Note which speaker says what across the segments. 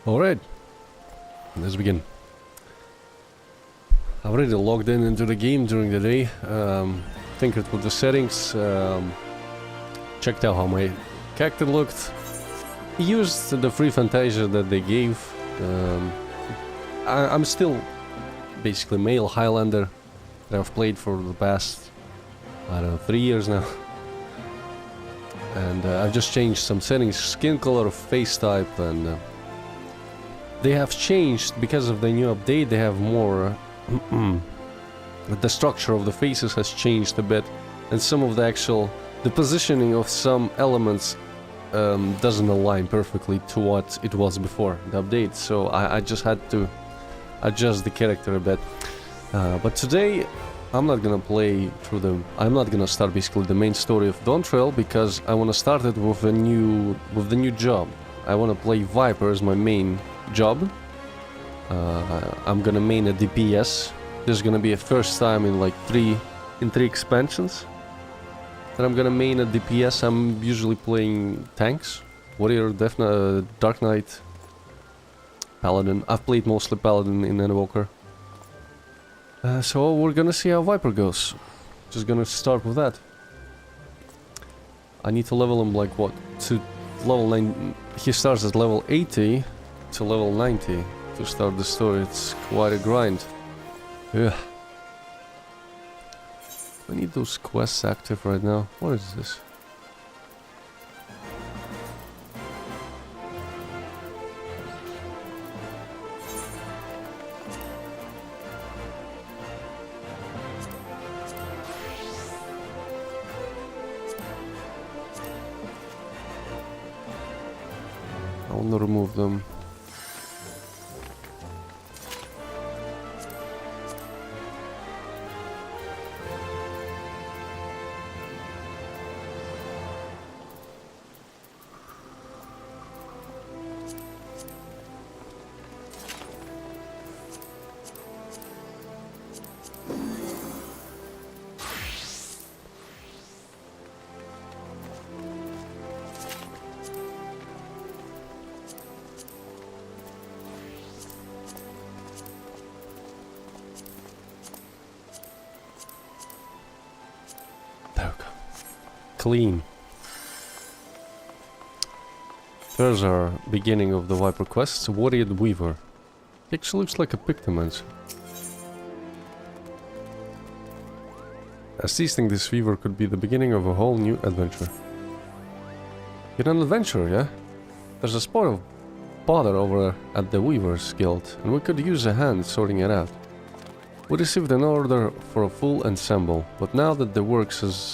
Speaker 1: Alright, let's begin. I've already logged into the game during the day, tinkered with the settings, checked out how my character looked, used the free Fantasia that they gave. I'm still basically male Highlander that I've played for the past, I don't know, 3 years now. And I've just changed some settings, skin color, face type, and they have changed because of the new update. They have more the structure of the faces has changed a bit, and some of the positioning of some elements doesn't align perfectly to what it was before the update, so I just had to adjust the character a bit. But today I'm not gonna play through I'm not gonna start basically the main story of Dawntrail, because I wanna start it with the new job. I wanna play Viper as my main job. I'm gonna main a DPS. There's gonna be a first time in like three expansions that I'm gonna main a DPS. I'm usually playing tanks, warrior, Dark Knight, Paladin. I've played mostly Paladin in Endwalker. So we're gonna see how Viper goes. Just gonna start with that. I need to level him like what? To level 9. He starts at level 80 to level 90 to start the story. It's quite a grind. Yeah. I need those quests active right now. What is this? I want to remove them. Clean. There's our beginning of the Viper quest. Warrior Weaver. He actually looks like a Pictomancer. I think this Weaver could be the beginning of a whole new adventure. You're an adventurer, yeah? There's a spot of bother over at the Weaver's Guild, and we could use a hand sorting it out. We received an order for a full ensemble, but now that the work's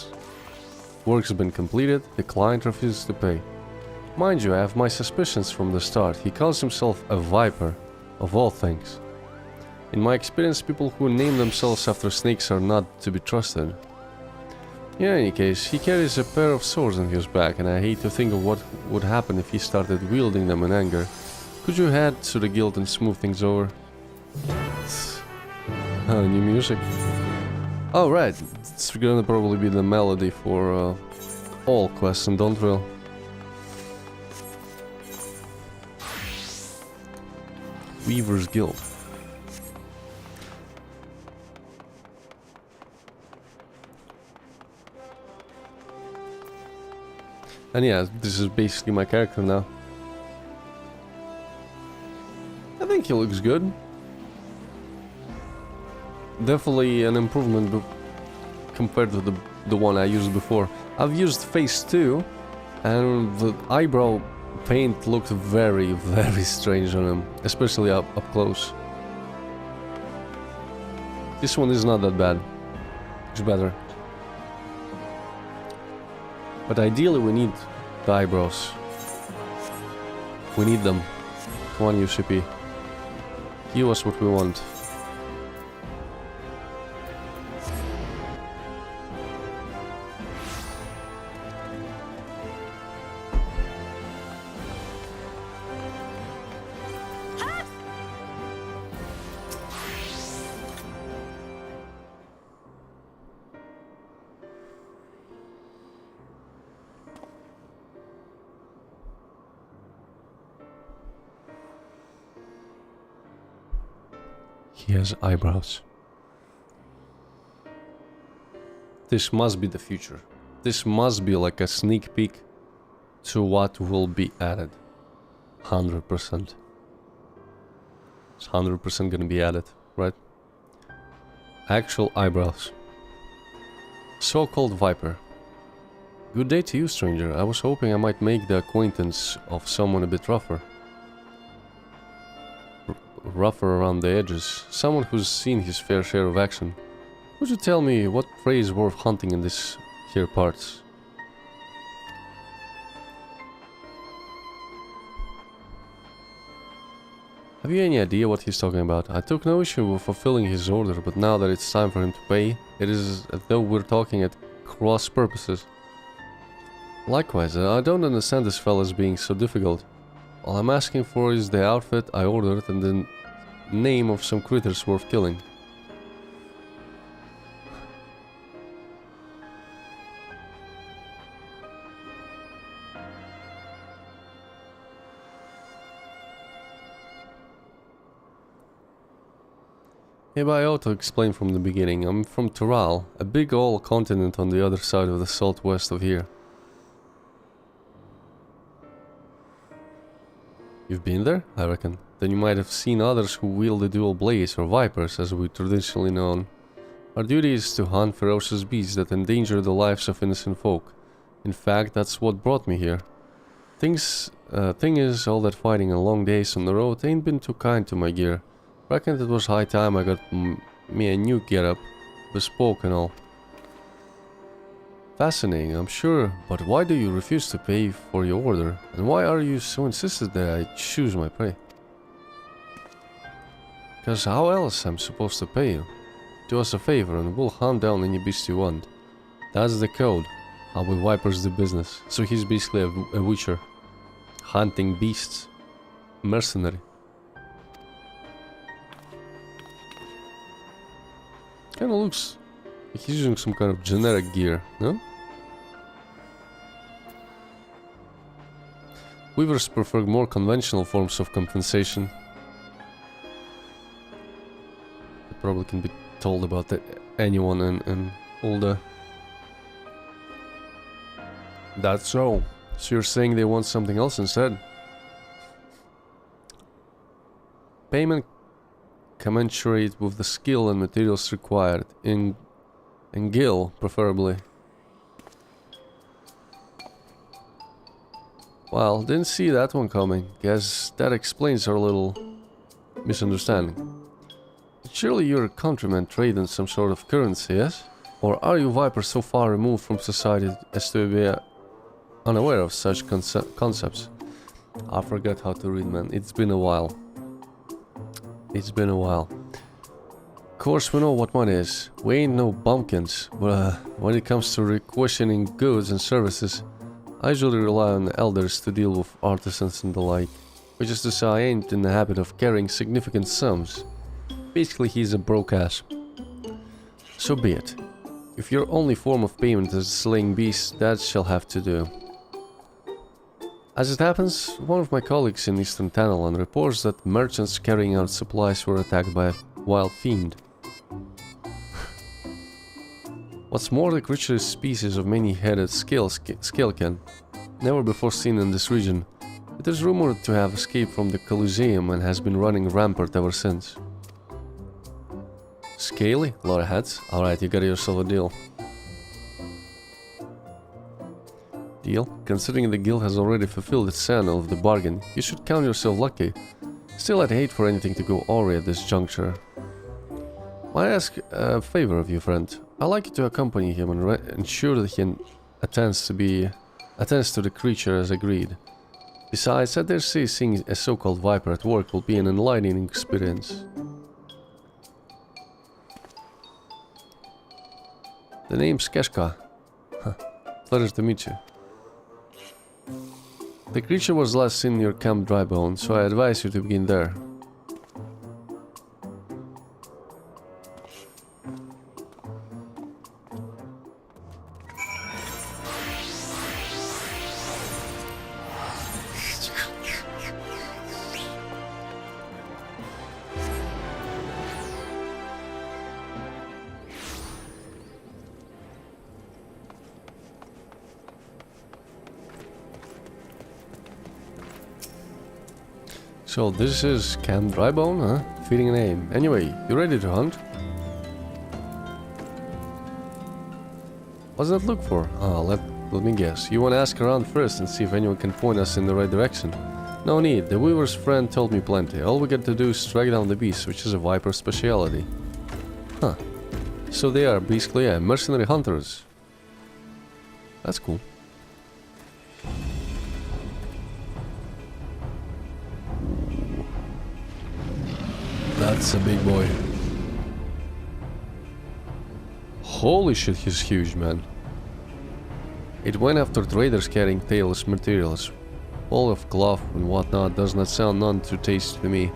Speaker 1: been completed, the client refuses to pay. Mind you, I have my suspicions from the start. He calls himself a Viper, of all things. In my experience, people who name themselves after snakes are not to be trusted. In any case, he carries a pair of swords on his back, and I hate to think of what would happen if he started wielding them in anger. Could you head to the guild and smooth things over? New music. Oh right, it's gonna probably be the melody for all quests in Dawntrail. Weaver's Guild. And yeah, this is basically my character now. I think he looks good. Definitely an improvement compared to the one I used before. I've used phase 2, and the eyebrow paint looked very, very strange on him, especially up close. This one is not that bad. It's better. But ideally we need the eyebrows. We need them. Come on, UCP. Give us what we want. he has eyebrows. This must be the future. This must be like a sneak peek to what will be added. 100%. It's 100% gonna be added, right? Actual eyebrows. So-called Viper. Good day to you, stranger. I was hoping I might make the acquaintance of someone a bit rougher. Rougher around the edges. Someone who's seen his fair share of action. Would you tell me what prey is worth hunting in this here parts? Have you any idea what he's talking about? I took no issue with fulfilling his order, but now that it's time for him to pay, it is as though we're talking at cross purposes. Likewise, I don't understand this fella's being so difficult. All I'm asking for is the outfit I ordered and the name of some critters worth killing. Maybe I ought to explain from the beginning. I'm from Toral, a big old continent on the other side of the southwest of here. You've been there, I reckon. Then you might have seen others who wield the dual blades, or vipers as we traditionally known. Our duty is to hunt ferocious beasts that endanger the lives of innocent folk. In fact, that's what brought me here. Thing is, all that fighting and long days on the road ain't been too kind to my gear. Reckoned it was high time I got me a new getup, bespoke and all. Fascinating, I'm sure, but why do you refuse to pay for your order? And why are you so insistent that I choose my prey? Because how else I'm supposed to pay you? Do us a favor and we'll hunt down any beast you want. That's the code, how we vipers do business. So he's basically a witcher. Hunting beasts. Mercenary. Kinda looks like he's using some kind of generic gear, no? Weavers prefer more conventional forms of compensation. It probably can be told about anyone in all the... That's so. So you're saying they want something else instead? Payment commensurate with the skill and materials required, in gil, preferably. Well, didn't see that one coming. Guess that explains our little misunderstanding. But surely your countrymen trade in some sort of currency, yes? Or are you vipers so far removed from society as to be unaware of such concepts? I forgot how to read, man. It's been a while. It's been a while. Of course we know what money is. We ain't no bumpkins, but when it comes to requisitioning goods and services, I usually rely on the elders to deal with artisans and the like. Which is to say I ain't in the habit of carrying significant sums. Basically he's a broke ass. So be it. If your only form of payment is slaying beasts, that shall have to do. As it happens, one of my colleagues in Eastern Tanalan reports that merchants carrying out supplies were attacked by a wild fiend. What's more, the creature is a species of many-headed scalecan, never before seen in this region. It is rumored to have escaped from the Colosseum and has been running rampant ever since. Scaly? A lot of heads? Alright, you got yourself a deal. Deal? Considering the guild has already fulfilled its end of the bargain, you should count yourself lucky. Still, I'd hate for anything to go awry at this juncture. Might I ask a favor of you, friend? I'd like you to accompany him and ensure that he attends to the creature as agreed. Besides, I dare say seeing a so-called viper at work will be an enlightening experience. The name's Keshka. Huh. Pleasure to meet you. The creature was last seen near Camp Drybone, so I advise you to begin there. So this is Camp Drybone, huh? Fitting name. Anyway, you ready to hunt? What's that look for? Let me guess. You want to ask around first and see if anyone can point us in the right direction. No need. The Weaver's friend told me plenty. All we got to do is track down the beast, which is a Viper speciality. Huh. So they are basically mercenary hunters. That's cool. That's a big boy. Holy shit, he's huge, man. It went after traders carrying tailless materials. All of cloth and whatnot does not sound none too tasty to me.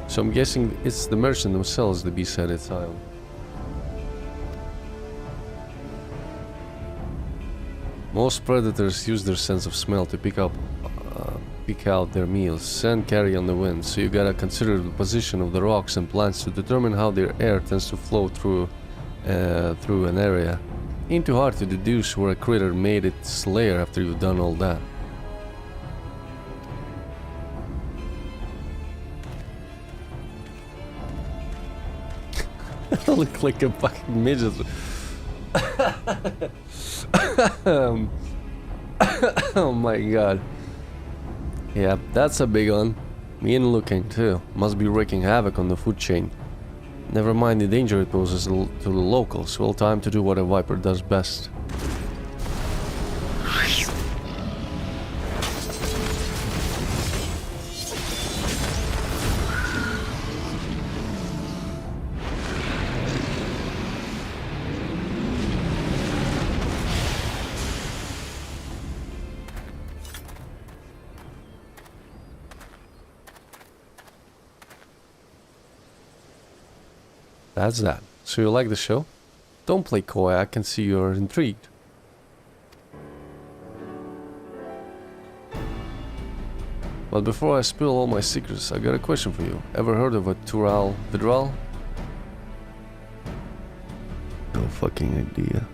Speaker 1: So I'm guessing it's the merchant themselves the beast had its eye on. Most predators use their sense of smell to pick out their meals. Scent carry on the wind, so you gotta consider the position of the rocks and plants to determine how their air tends to flow through an area. Ain't too hard to deduce where a critter made its lair after you've done all that. I look like a fucking midget. Oh my god. Yeah, that's a big one. Mean looking too. Must be wreaking havoc on the food chain. Never mind the danger it poses to the locals. Well, time to do what a Viper does best. That's that. So you like the show? Don't play coy, I can see you're intrigued. But before I spill all my secrets, I got a question for you. Ever heard of a Tural Vidral? No fucking idea.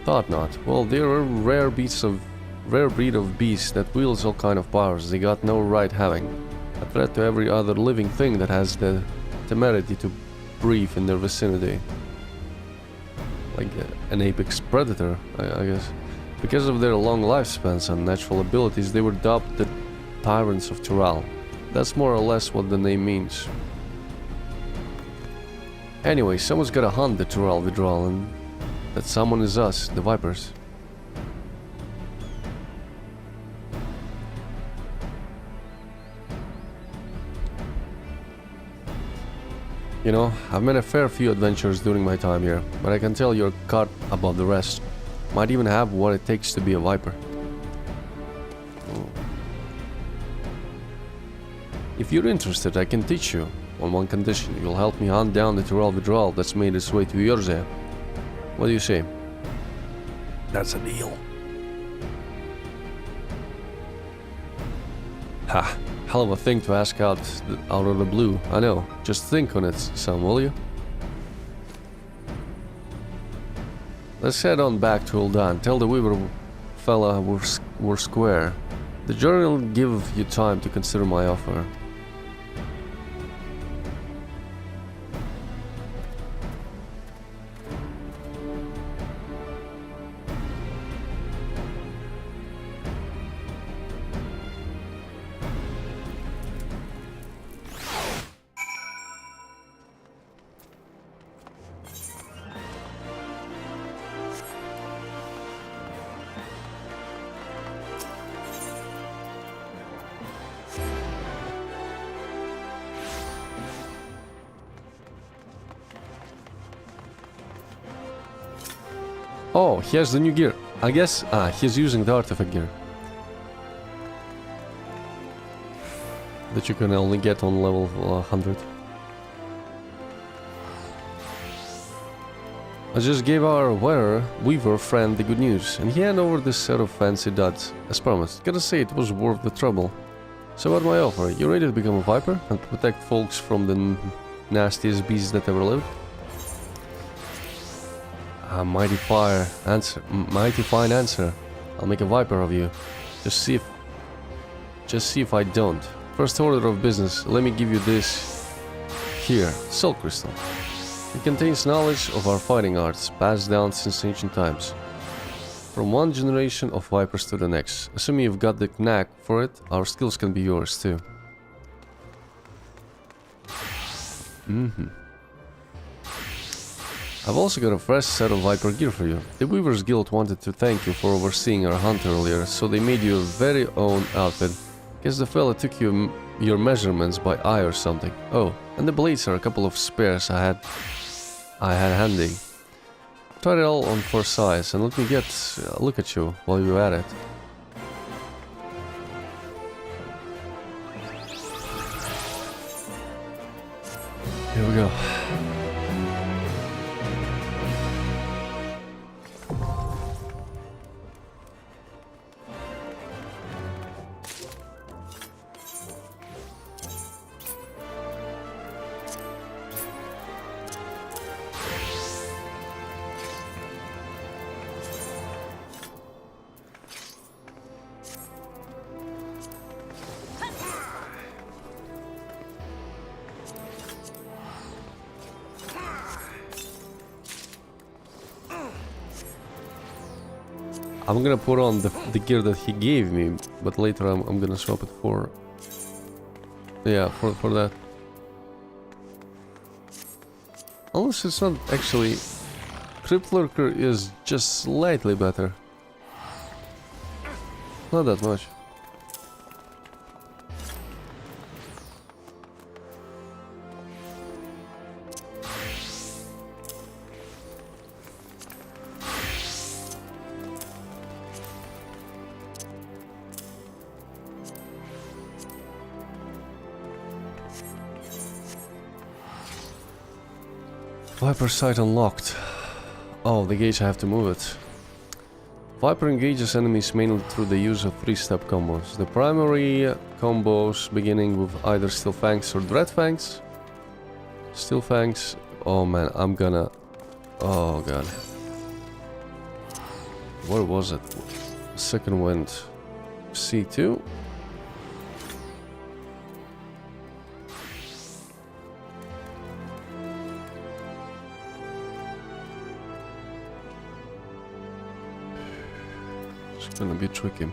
Speaker 1: Thought not. Well, they're a rare breed of beast that wields all kind of powers they got no right having. A threat to every other living thing that has the temerity to breathe in their vicinity. Like an apex predator, I guess. Because of their long lifespans and natural abilities, they were dubbed the Tyrants of Tural. That's more or less what the name means. Anyway, someone's gotta hunt the Tural Vidral, and that someone is us, the Vipers. You know, I've made a fair few adventures during my time here, but I can tell you're cut above the rest. Might even have what it takes to be a Viper. If you're interested, I can teach you, on one condition. You'll help me hunt down the Tural Vidral that's made its way to Yorze. What do you say? That's a deal. Ha! Hell of a thing to ask out of the blue, I know. Just think on it, son, will you? Let's head on back to Ul'dan. Tell the Weaver fella we're square. The journey will give you time to consider my offer. Oh, he has the new gear. I guess, he's using the artifact gear. That you can only get on level 100. I just gave our Weaver friend the good news, and he handed over this set of fancy duds. As promised, gotta say it was worth the trouble. So what my offer? You ready to become a Viper and protect folks from the nastiest beasts that ever lived? A mighty fine answer. I'll make a Viper of you. Just Just see if I don't. First order of business, let me give you this. Here, Soul Crystal. It contains knowledge of our fighting arts, passed down since ancient times. From one generation of Vipers to the next. Assuming you've got the knack for it, our skills can be yours too. I've also got a fresh set of Viper gear for you. The Weavers Guild wanted to thank you for overseeing our hunt earlier, so they made you a very own outfit. Guess the fella took you your measurements by eye or something. Oh, and the blades are a couple of spares I had handy. Try it all on for size and let me get a look at you while you're at it. Here we go. I'm gonna put on the gear that he gave me, but later I'm gonna swap it for... Yeah, for that. Unless it's not actually... Crypt Lurker is just slightly better. Not that much. Viper sight unlocked. Oh, the gauge, I have to move it. Viper engages enemies mainly through the use of 3-step combos. The primary combos beginning with either Steel Fangs or Dread Fangs. Steel Fangs. Oh man, I'm gonna... Oh god. Where was it? Second wind. C2. It's gonna be tricky.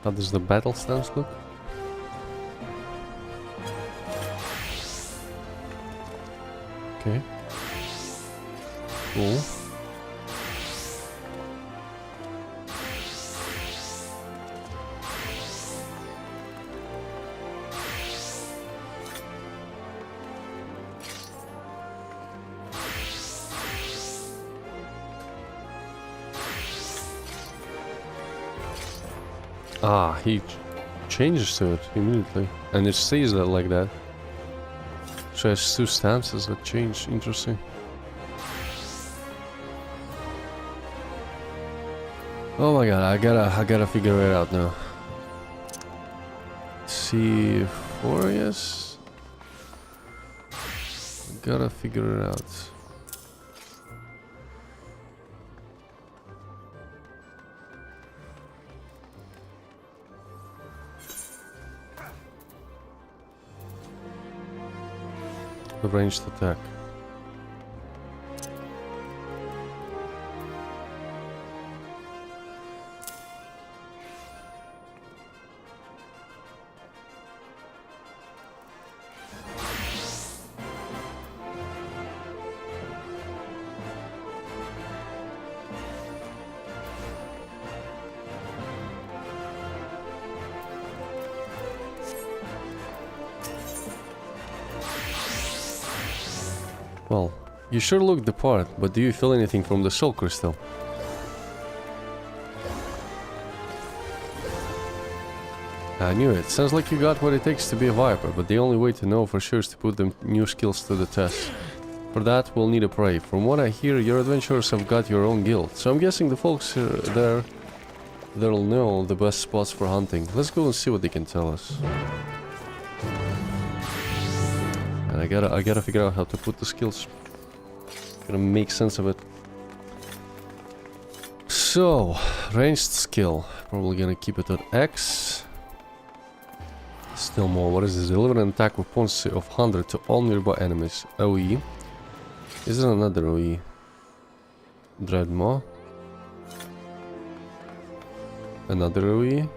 Speaker 1: How does the battle stance look? Okay. Cool. Ah, he changes to it immediately. And it stays there like that. So it has two stances that change. Interesting. Oh my god, I gotta figure it out now. C4, yes. Gotta figure it out. Ranged attack. Well, you sure look the part, but do you feel anything from the soul crystal? I knew it. Sounds like you got what it takes to be a Viper, but the only way to know for sure is to put them new skills to the test. For that, we'll need a prey. From what I hear, your adventurers have got your own guild, so I'm guessing the folks there, they'll know the best spots for hunting. Let's go and see what they can tell us. And I gotta figure out how to put the skills. Gotta make sense of it. So, ranged skill. Probably gonna keep it at X. Still more. What is this? Deliver an attack with potency of 100 to all nearby enemies. OE. Is there another OE? Dreadmaw. Another OE.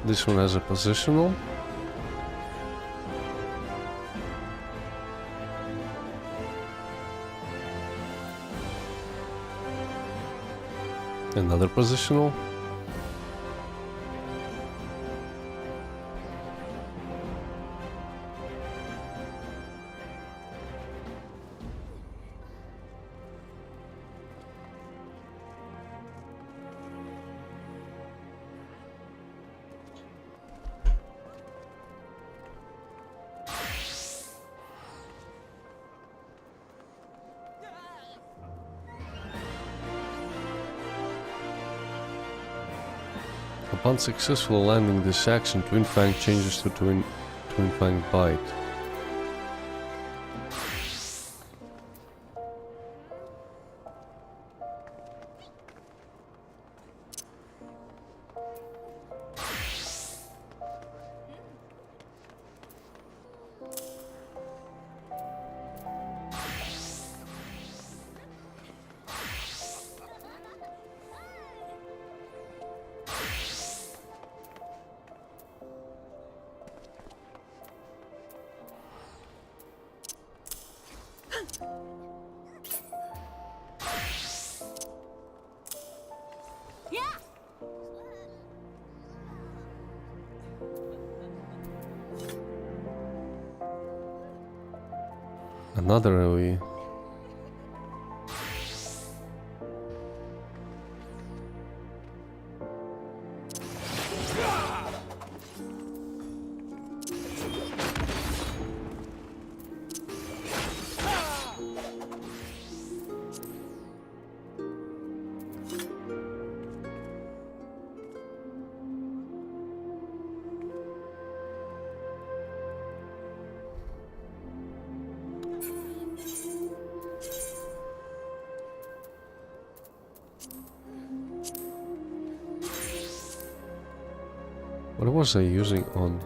Speaker 1: This one has a positional. Another positional. Upon successful landing this action, Twin Fang changes to Twin Fang Bite. Another AoE. What was I using on?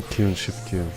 Speaker 1: Q and Shift Q.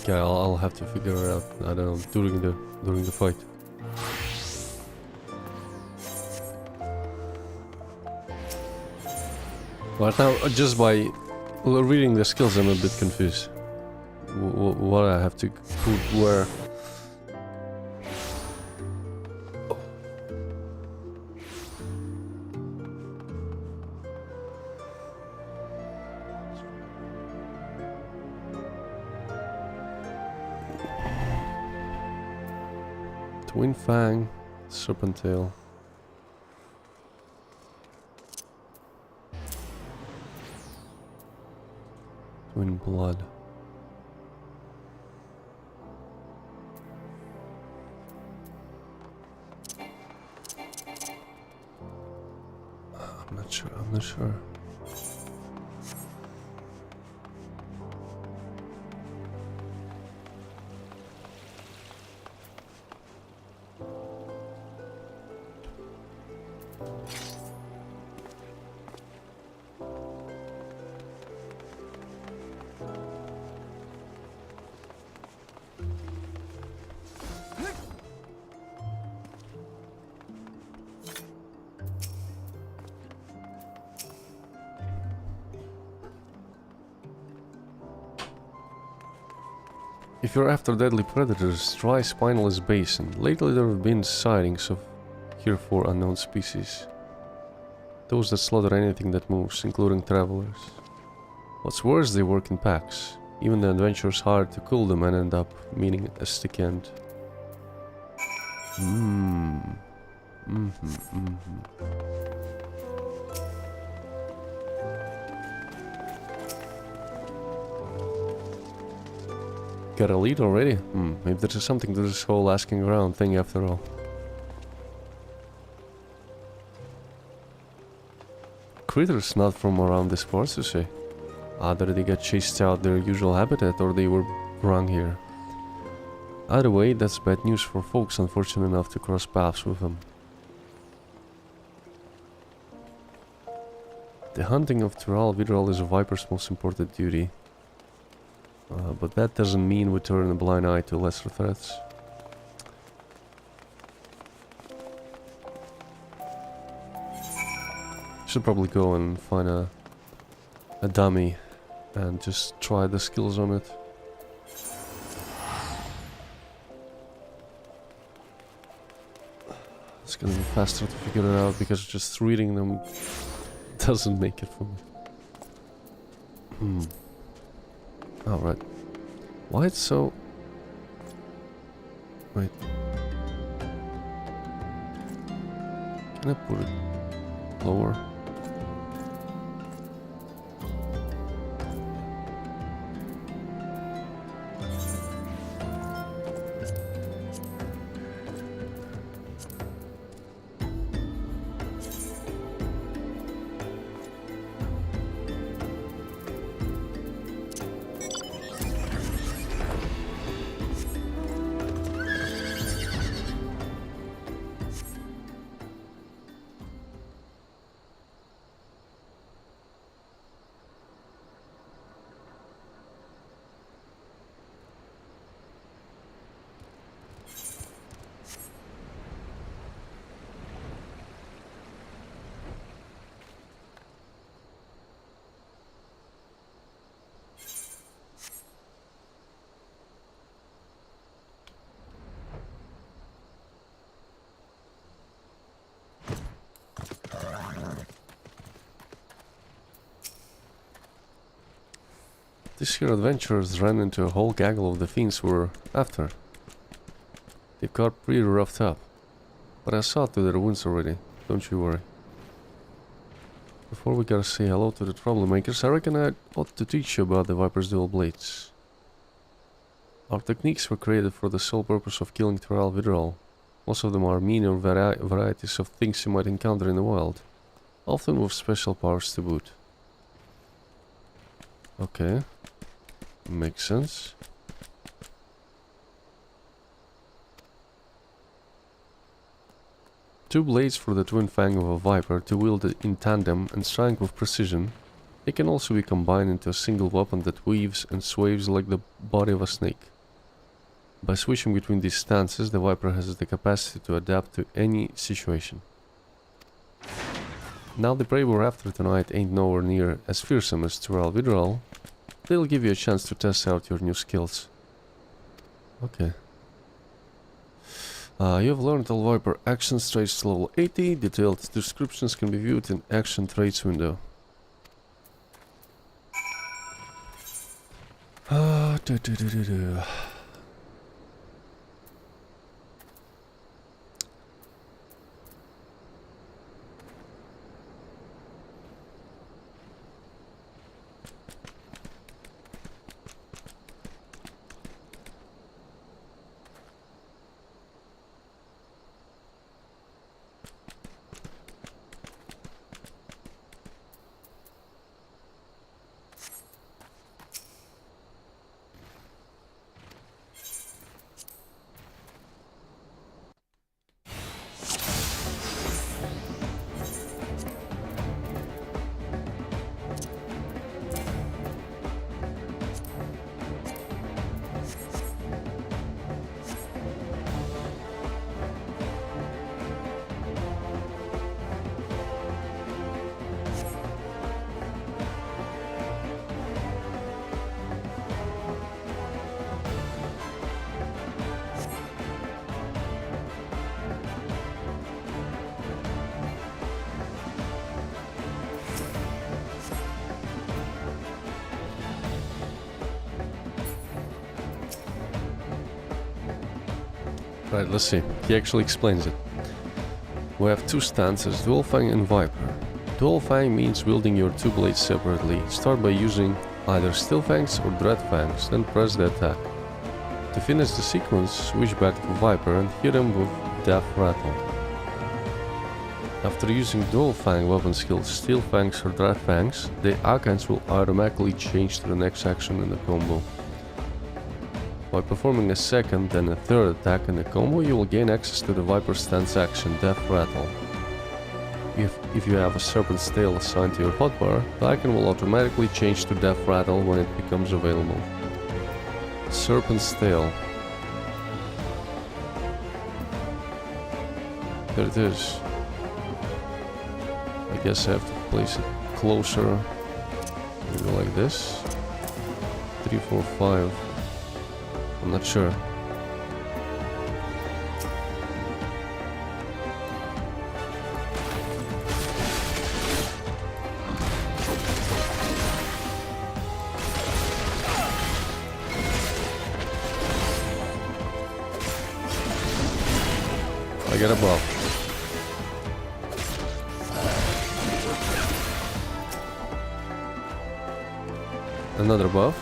Speaker 1: Yeah, I'll have to figure it out. I don't know, during the fight. But now, just by reading the skills, I'm a bit confused. What I have to put where? Twin Fang, Serpent Tail. Twin Blood. I'm not sure. If you're after deadly predators, try Spineless Basin. Lately there have been sightings of heretofore unknown species. Those that slaughter anything that moves, including travelers. What's worse, they work in packs. Even the adventurers hired to kill them and end up meeting a sticky end. Got a lead already? Maybe there's something to this whole asking around thing after all. Critters not from around this parts, you say? Either they got chased out their usual habitat or they were brung here. Either way, that's bad news for folks unfortunate enough to cross paths with them. The hunting of Tural Vidral is a Viper's most important duty. But that doesn't mean we turn a blind eye to lesser threats. Should probably go and find a dummy and just try the skills on it. It's gonna be faster to figure it out because just reading them doesn't make it for me. Alright. Why it's so... Wait. Can I put it lower? These here adventurers ran into a whole gaggle of the fiends we're after. They got pretty roughed up, but I saw to their wounds already, don't you worry. Before we gotta say hello to the troublemakers, I reckon I ought to teach you about the Viper's dual blades. Our techniques were created for the sole purpose of killing Thrall Vidral. Most of them are minor varieties of things you might encounter in the wild, often with special powers to boot. Okay, makes sense. Two blades for the twin fang of a viper to wield in tandem and strike with precision. They can also be combined into a single weapon that weaves and sways like the body of a snake. By switching between these stances, the viper has the capacity to adapt to any situation. Now the prey we're after tonight ain't nowhere near as fearsome as Thrall Vidral. They'll give you a chance to test out your new skills. Okay. You have learned all Viper action traits to level 80. Detailed descriptions can be viewed in action traits window. Right, let's see. He actually explains it. We have two stances, Dual Fang and Viper. Dual Fang means wielding your two blades separately. Start by using either Steel Fangs or Dread Fangs, then press the attack. To finish the sequence, switch back to Viper and hit him with Death Rattle. After using Dual Fang weapon skills, Steel Fangs or Dread Fangs, the icons will automatically change to the next action in the combo. By performing a second and a third attack in the combo, you will gain access to the Viper stance action, Death Rattle. If you have a Serpent's Tail assigned to your hotbar, the icon will automatically change to Death Rattle when it becomes available. Serpent's Tail. There it is. I guess I have to place it closer. Maybe like this. 3, 4, 5. I'm not sure. I got a buff. Another buff.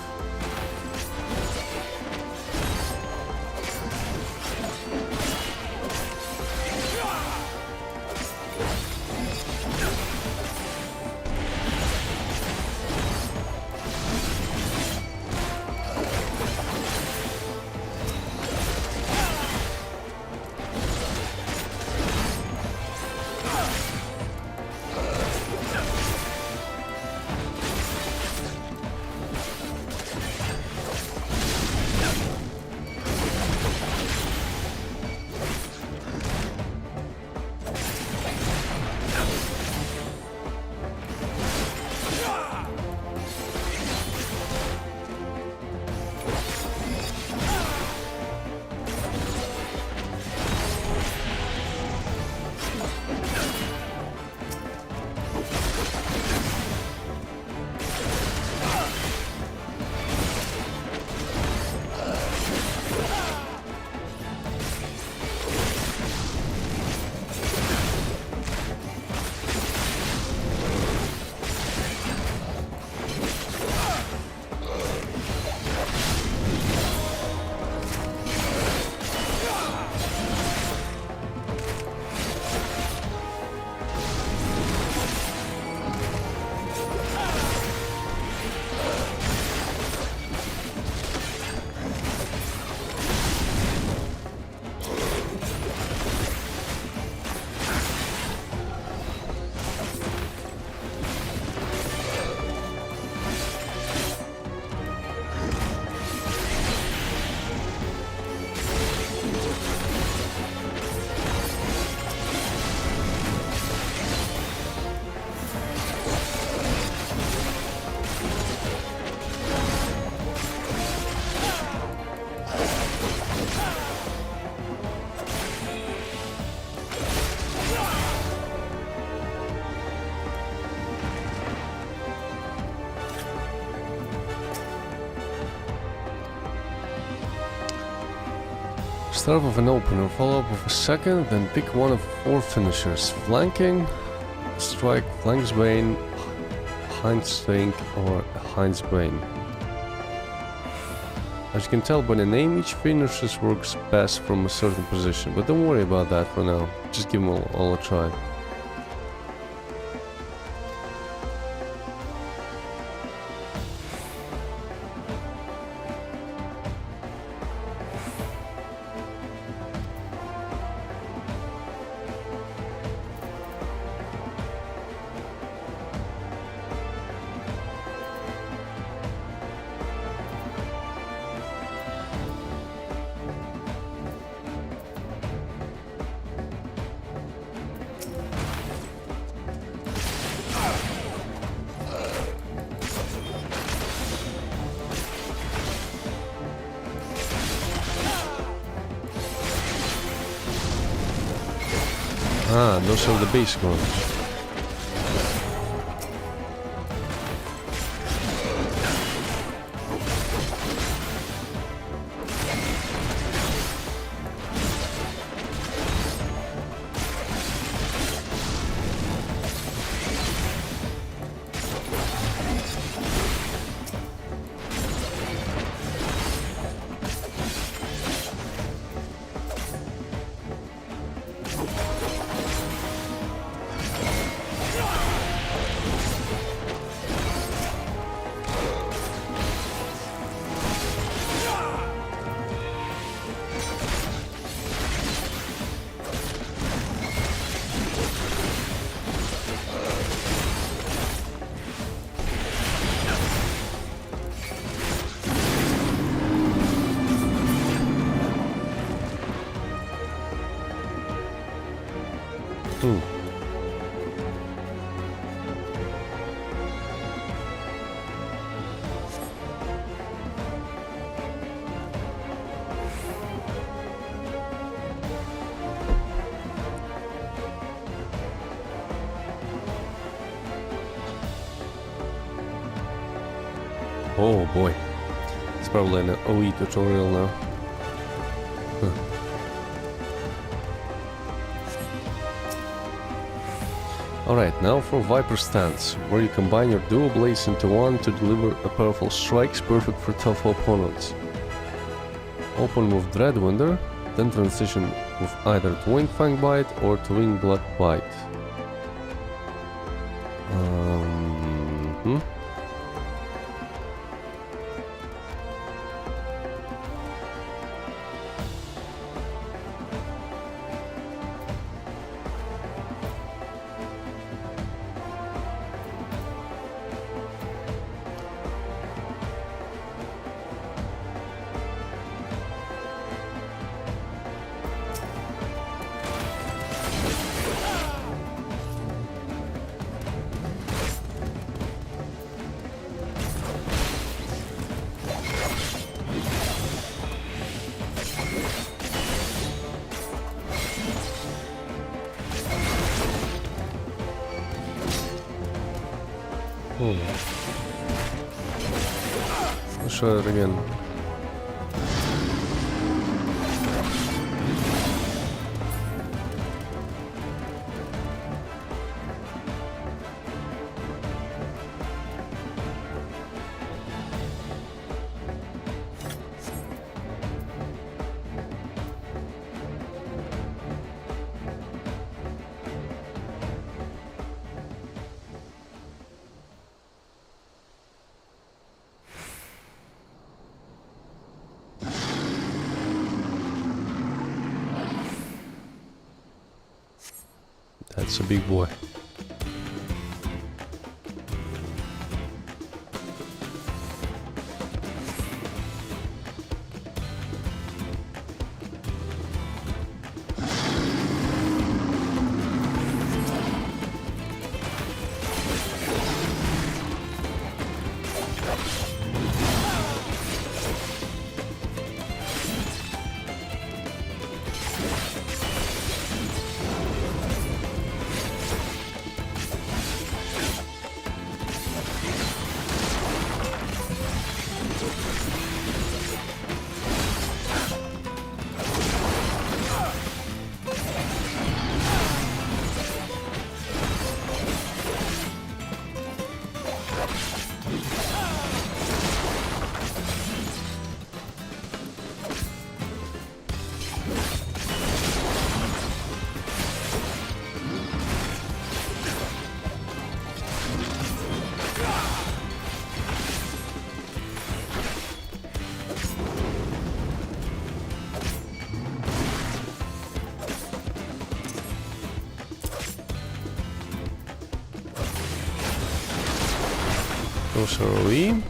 Speaker 1: Start with an opener, follow up with a second, then pick one of 4 finishers. Flanking, strike, flanksbane, Heinzwing, or Heinzbane. As you can tell by the name, each finisher works best from a certain position, but don't worry about that for now. Just give them all a try. Ah, those are the basic ones. Oh boy, it's probably an OE tutorial now. Alright, now for Viper Stance, where you combine your dual blades into one to deliver a powerful strikes perfect for tough opponents. Open with Dreadwinder, then transition with either Twin Fang Bite or Twin Blood Bite. Let's try it again. That's a big boy. Those are OE.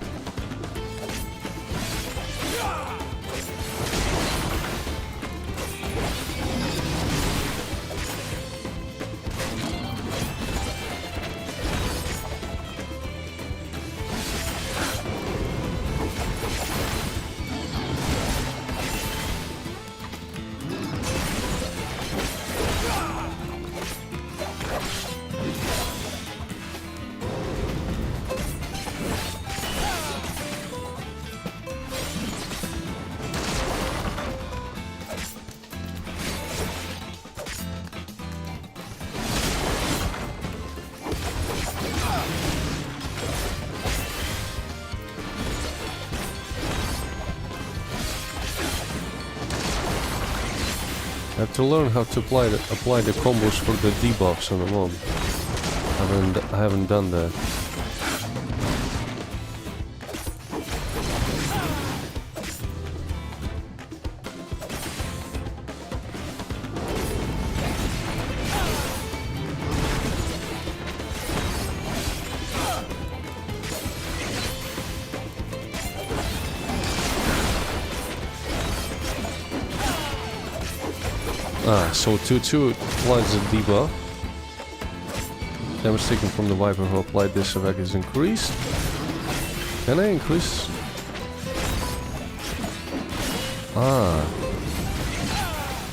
Speaker 1: I have to learn how to apply the combos for the debuffs on the mob. I haven't done that. So 2-2 applies a debuff. Damage taken from the Viper who applied this effect is increased. Can I increase?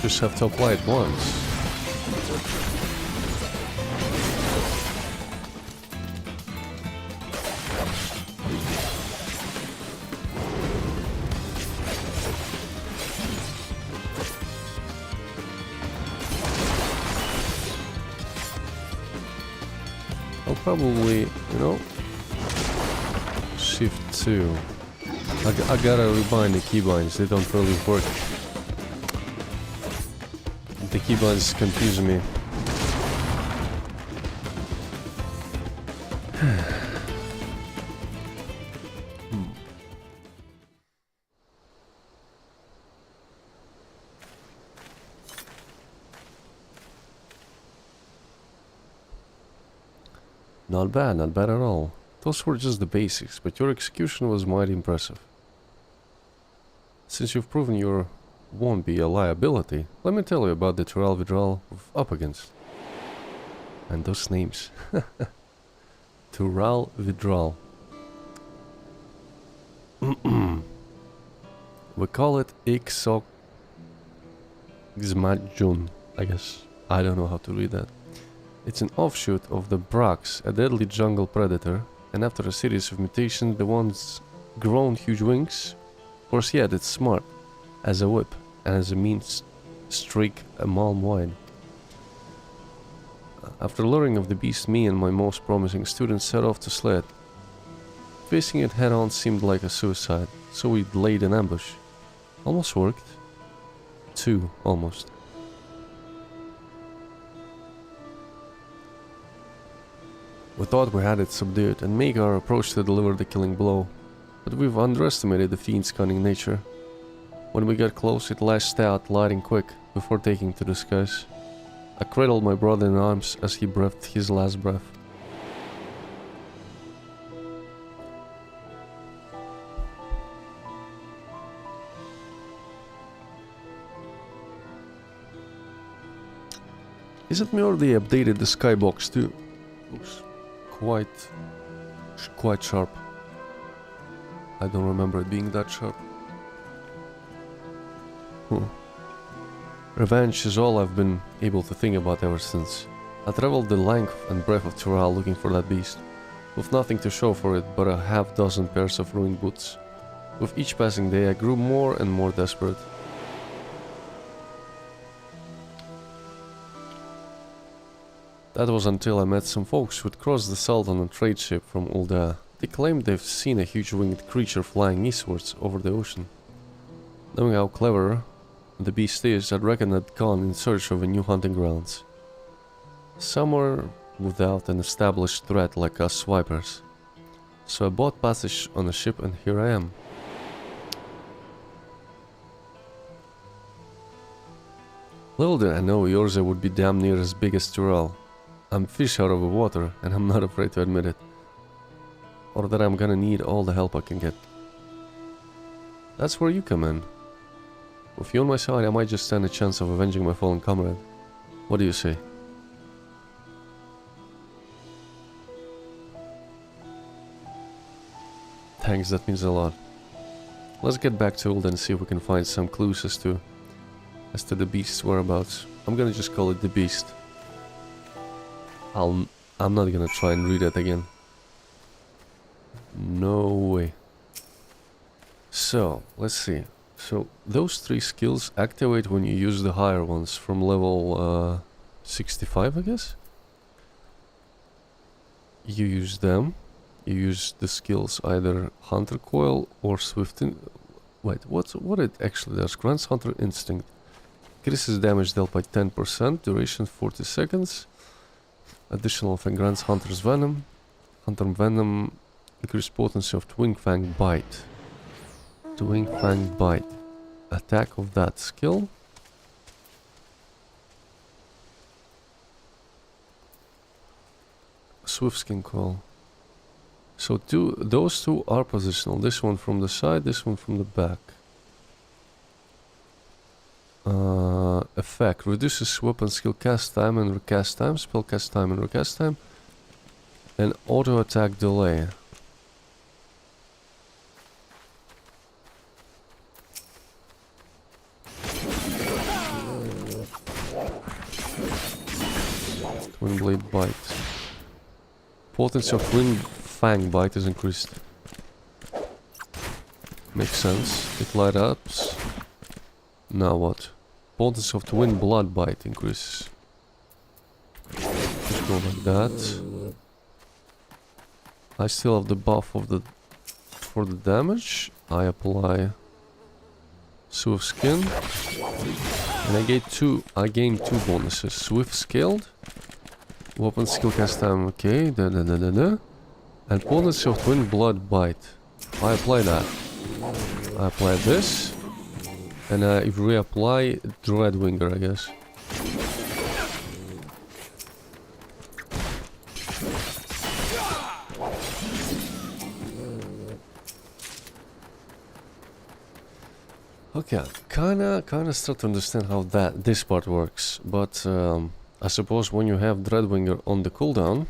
Speaker 1: Just have to apply it once. Probably, you know, shift 2. I gotta rebind the keybinds, they don't really work. The keybinds confuse me. Not bad at all. Those were just the basics, but your execution was mighty impressive. Since you've proven you won't be a liability, let me tell you about the Dawntrail withdrawal we're up against. And those names. Dawntrail withdrawal. We call it XIV, I guess. I don't know how to read that. It's an offshoot of the Brax, a deadly jungle predator, and after a series of mutations, the one's grown huge wings. Of course, yeah, it's smart, as a whip, and as a means streak a mile wide. After learning of the beast, me and my most promising students set off to slay it. Facing it head-on seemed like a suicide, so we laid an ambush. Almost worked. 2, almost. We thought we had it subdued and make our approach to deliver the killing blow, but we've underestimated the fiend's cunning nature. When we got close, it lashed out, lighting quick, before taking to the skies. I cradled my brother in arms as he breathed his last breath. Is it me or they updated the skybox too? Looks quite sharp. I don't remember it being that sharp. Revenge is all I've been able to think about ever since. I traveled the length and breadth of Dawntrail looking for that beast, with nothing to show for it but a half-dozen pairs of ruined boots. With each passing day I grew more and more desperate. That was until I met some folks who'd crossed the Salt on a trade ship from Ulda. They claimed they've seen a huge winged creature flying eastwards over the ocean. Knowing how clever the beast is, I'd reckoned I'd gone in search of a new hunting grounds. Somewhere without an established threat like us Vipers. So I bought passage on a ship and here I am. Little did I know Yorza would be damn near as big as Dawntrail. I'm fish out of the water, and I'm not afraid to admit it. or that I'm gonna need all the help I can get. That's where you come in. With you on my side, I might just stand a chance of avenging my fallen comrade. What do you say? Thanks, that means a lot. Let's get back to Ulda and see if we can find some clues as to the beast's whereabouts. I'm gonna just call it the beast. I'm not gonna try and read it again. No way. So, let's see. So, those 3 skills activate when you use the higher ones from level 65, I guess? You use them. You use the skills either Hunter Coil or Swift... Wait, what it actually does? Grants Hunter Instinct. Increases damage dealt by 10%, duration 40 seconds. Additional effect grants Hunter's Venom. Hunter Venom increases potency of Twin Fang Bite. Twin Fang Bite. Attack of that skill. Swift Skin Coil. So those two are positional. This one from the side, this one from the back. Effect. Reduces weapon skill cast time and recast time. Spell cast time and recast time. And auto attack delay. Twin Blade Bite. Potency of Twin Fang Bite is increased. Makes sense. It light ups. Now what? Potency of Twin Blood Bite increases. Just go like that. I still have the buff of the for the damage. I apply Swift Skin. And I gain 2 bonuses. Swift Scaled. Weapon skill cast time, okay. And potency of Twin Blood Bite. I apply that. I apply this. And I reapply Dreadwinger, I guess. Okay, kinda start to understand how this part works, but I suppose when you have Dreadwinger on the cooldown,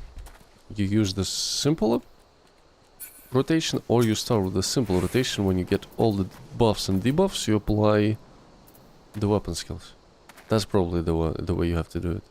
Speaker 1: you use the simple rotation, or you start with the simple rotation. When you get all the buffs and debuffs, you apply the weapon skills. That's probably the way you have to do it.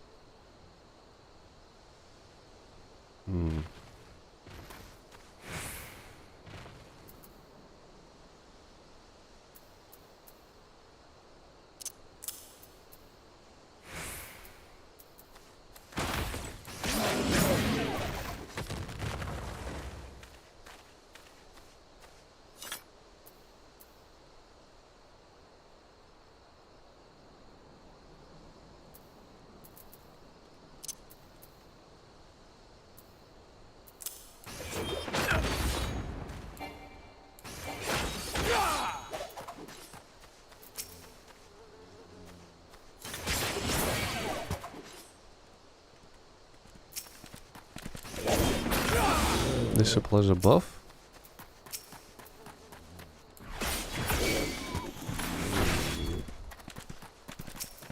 Speaker 1: This applies a buff.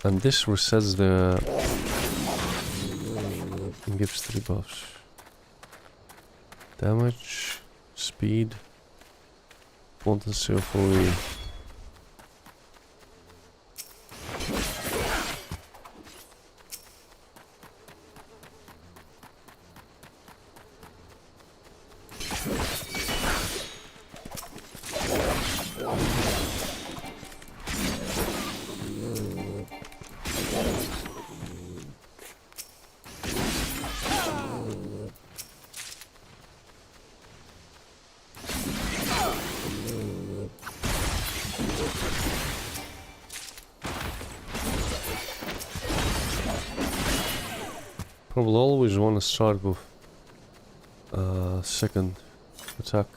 Speaker 1: And this resets the... and gives 3 buffs. Damage, speed, potency of OE. Probably always want to start with second attack.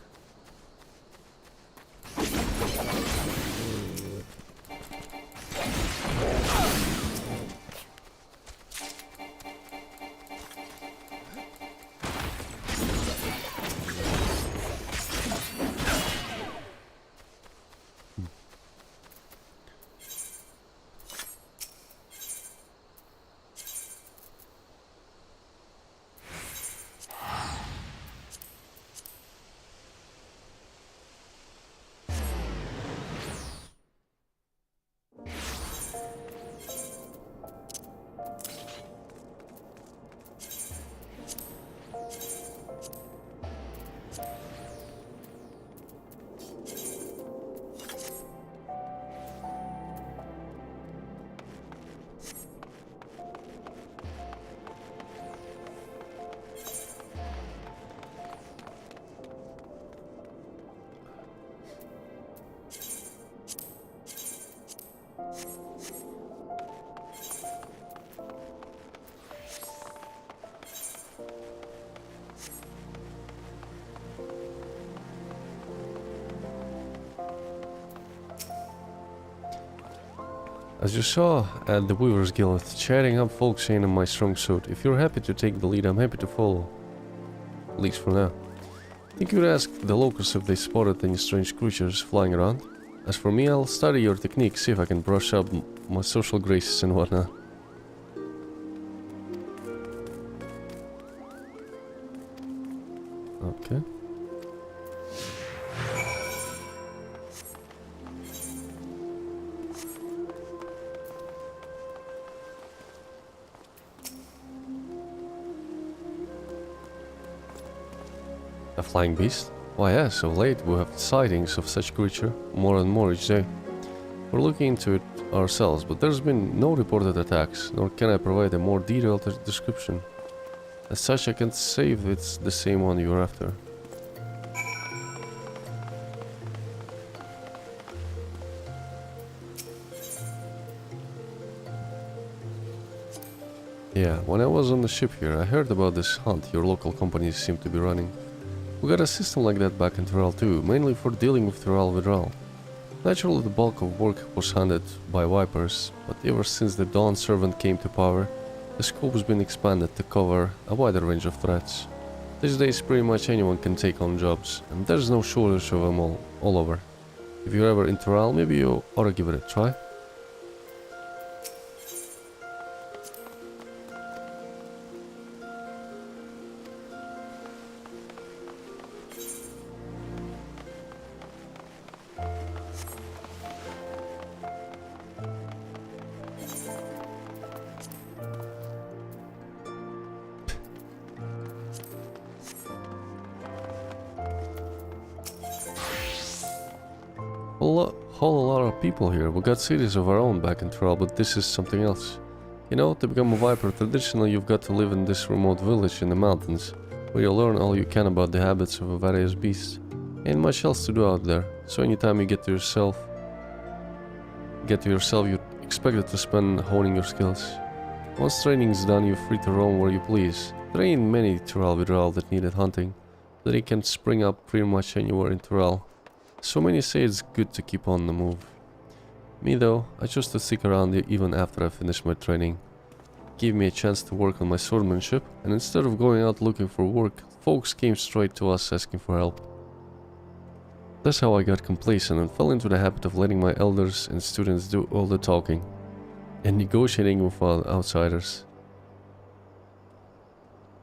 Speaker 1: As you saw at the Weavers Guild, chatting up folks ain't in my strong suit. If you're happy to take the lead, I'm happy to follow. At least for now. I think you could ask the locals if they spotted any strange creatures flying around. As for me, I'll study your technique, see if I can brush up my social graces and whatnot. Okay. A flying beast? Why yes, of late we have sightings of such creature, more and more each day. We're looking into it ourselves, but there's been no reported attacks, nor can I provide a more detailed description. As such, I can't say if it's the same one you're after. Yeah, when I was on the ship here, I heard about this hunt your local companies seem to be running. We got a system like that back in Thrall too, mainly for dealing with Thrall withdrawal. Naturally, the bulk of work was handled by Vipers, but ever since the Dawn Servant came to power, the scope has been expanded to cover a wider range of threats. These days, pretty much anyone can take on jobs, and there's no shortage of them all over. If you're ever in Thrall, maybe you ought to give it a try. Whole lot of people here. We got cities of our own back in Thrall, but this is something else. You know, to become a Viper, traditionally you've got to live in this remote village in the mountains, where you'll learn all you can about the habits of various beasts. Ain't much else to do out there, so anytime you get to yourself, you're expected to spend honing your skills. Once training's done, you're free to roam where you please. There ain't many Thrall withdrawal that needed hunting, but they can spring up pretty much anywhere in Thrall. So many say it's good to keep on the move. Me though, I chose to stick around even after I finished my training. It gave me a chance to work on my swordmanship, and instead of going out looking for work, folks came straight to us asking for help. That's how I got complacent and fell into the habit of letting my elders and students do all the talking and negotiating with outsiders.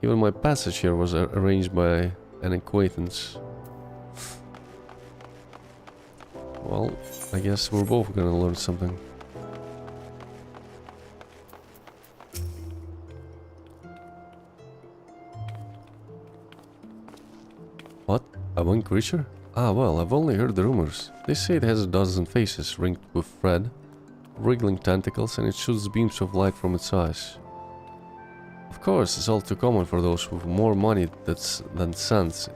Speaker 1: Even my passage here was arranged by an acquaintance. Well, I guess we're both gonna learn something. What? A winged creature? Ah, well, I've only heard the rumors. They say it has a dozen faces ringed with red, wriggling tentacles, and it shoots beams of light from its eyes. Of course, it's all too common for those with more money than sense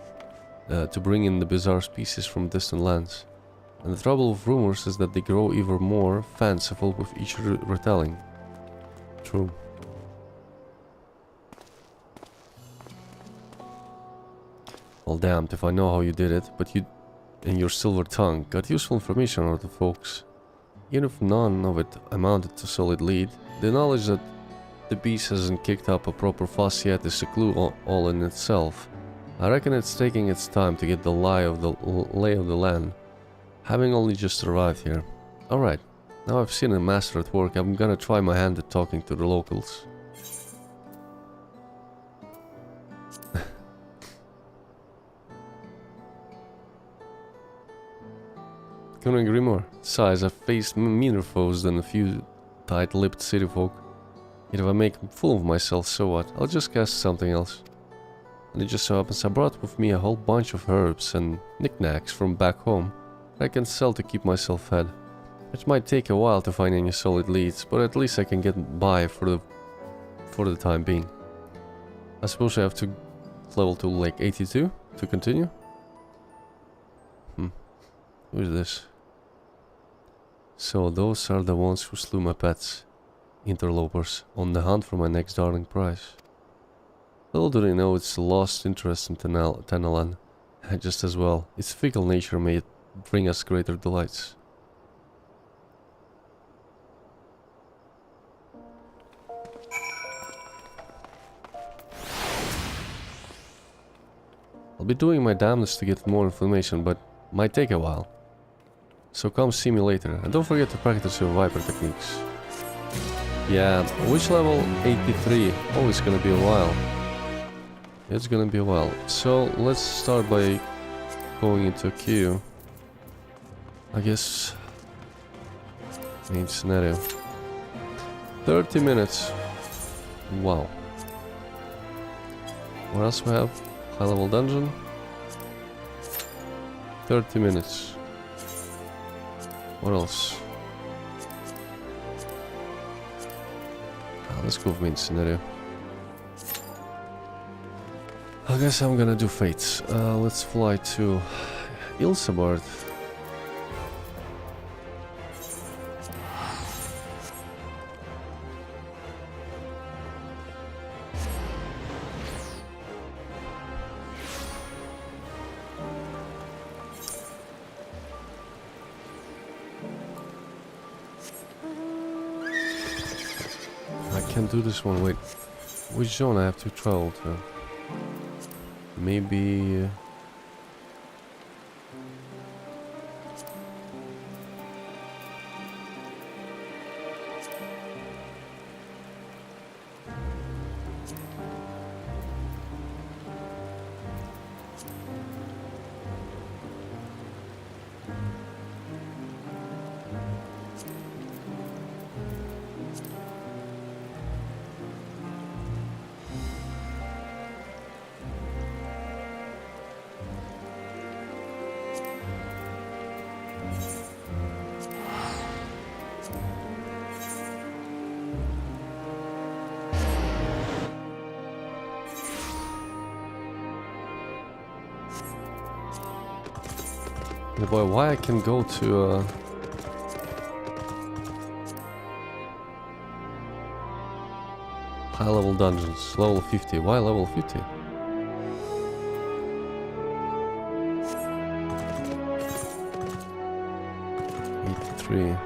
Speaker 1: to bring in the bizarre species from distant lands. And the trouble with rumors is that they grow even more fanciful with each retelling. True. Well, damned if I know how you did it, but you and your silver tongue got useful information out of folks. Even if none of it amounted to solid lead, the knowledge that the beast hasn't kicked up a proper fuss yet is a clue all in itself. I reckon it's taking its time to get the lay of the land, having only just arrived here. Alright, now I've seen a master at work, I'm gonna try my hand at talking to the locals. Couldn't agree more. Besides, I've faced meaner foes than a few tight-lipped city folk. Yet if I make a fool of myself, so what? I'll just cast something else. And it just so happens I brought with me a whole bunch of herbs and knickknacks from back home I can sell to keep myself fed. It might take a while to find any solid leads, but at least I can get by for the time being. I suppose I have to level to like 82 to continue? Who is this? So those are the ones who slew my pets. Interlopers, on the hunt for my next darling prize. Little do they know it's a lost interest in Tenalan. Just as well, its fickle nature may bring us greater delights. I'll be doing my damnedest to get more information, but might take a while. So come see me later, and don't forget to practice your Viper techniques. Yeah, which level? 83. Oh, it's gonna be a while. It's gonna be a while. So let's start by going into a queue. I guess main scenario. 30 minutes. Wow. What else we have? High level dungeon. 30 minutes. What else? Let's go with main scenario. I guess I'm gonna do fates. Let's fly to Ilsebard. I can do this one. Wait, which zone I have to travel to? Maybe... boy, why I can go to high level dungeons, level 50. Why level 50? '83.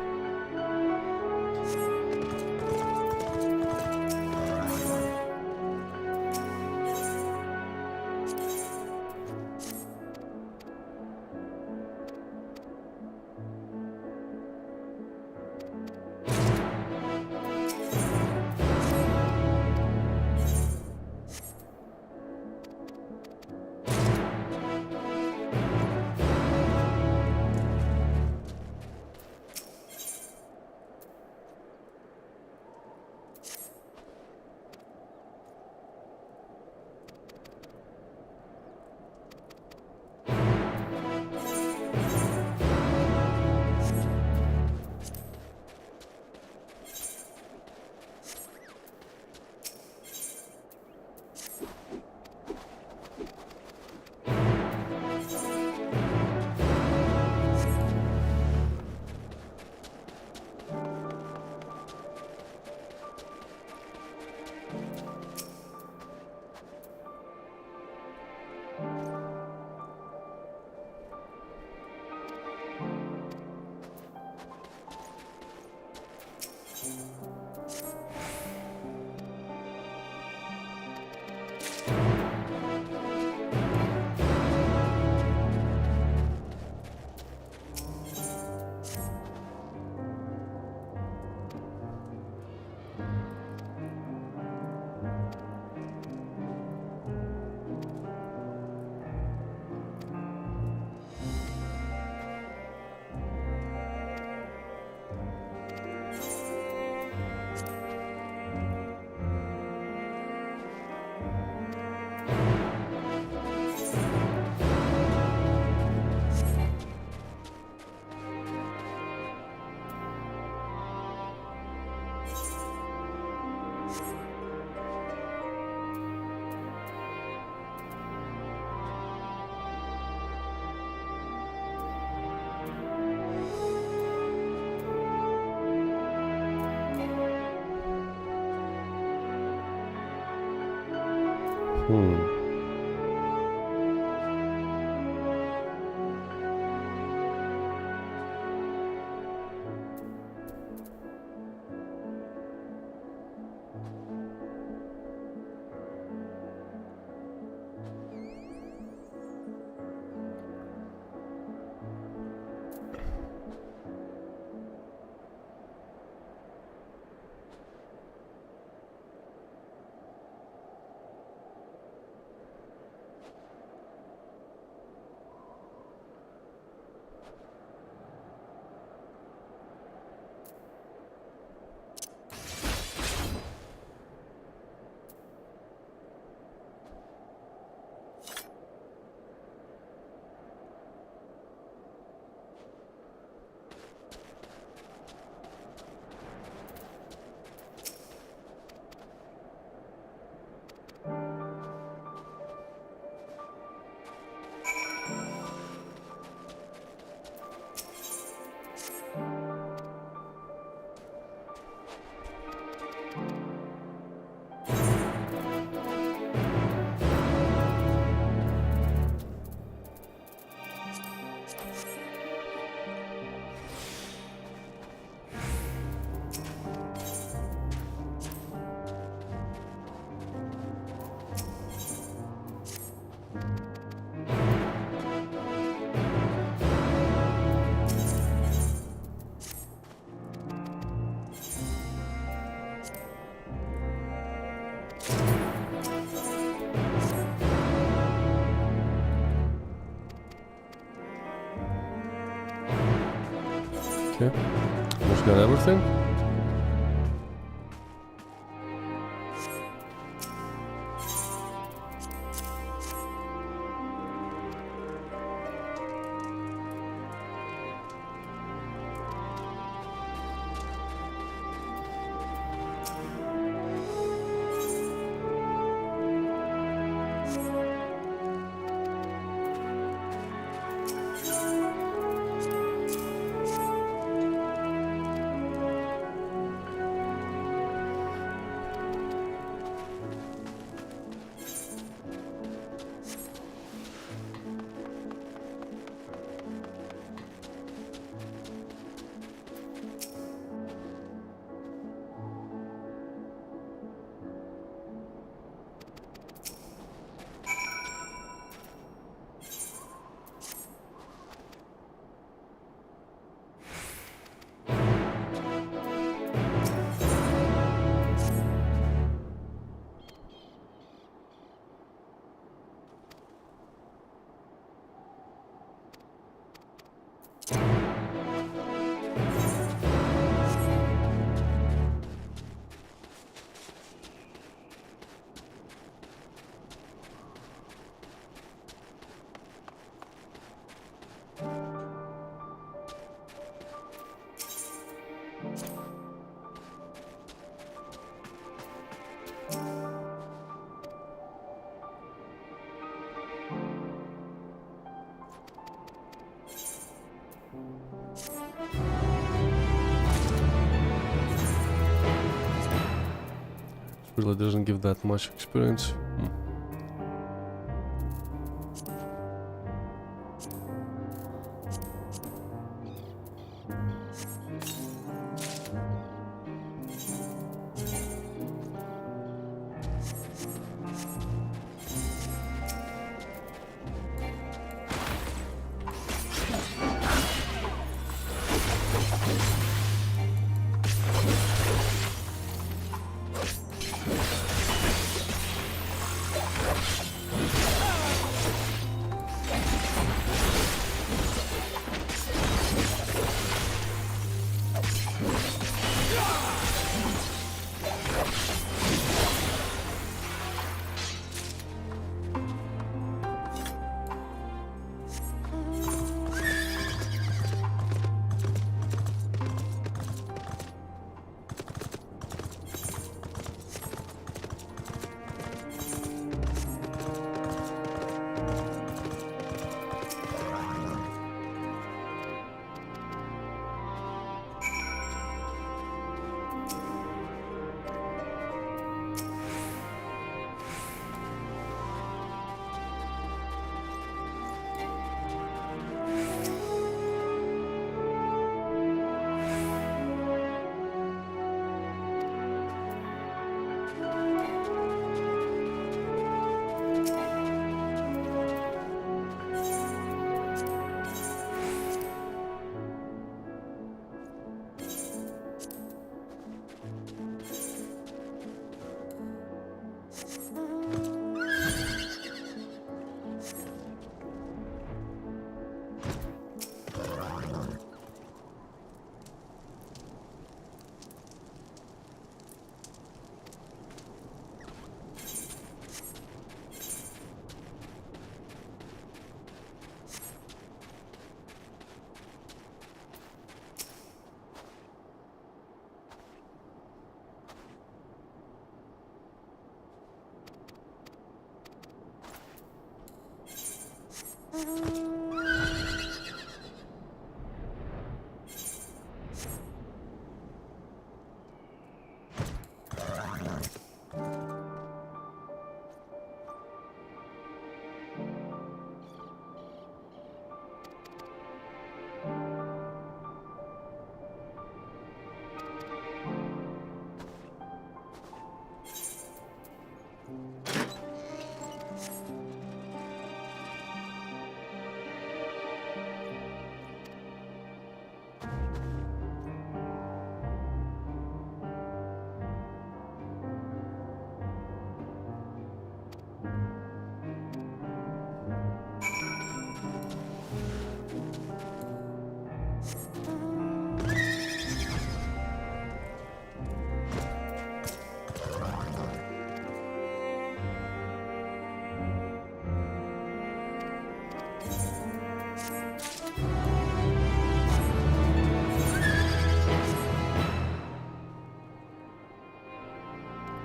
Speaker 1: Okay, almost got everything. Really doesn't give that much experience.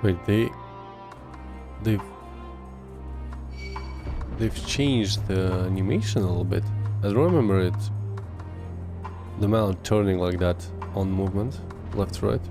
Speaker 1: Wait, they've changed the animation a little bit. I don't remember it. The mount turning like that on movement, left, right.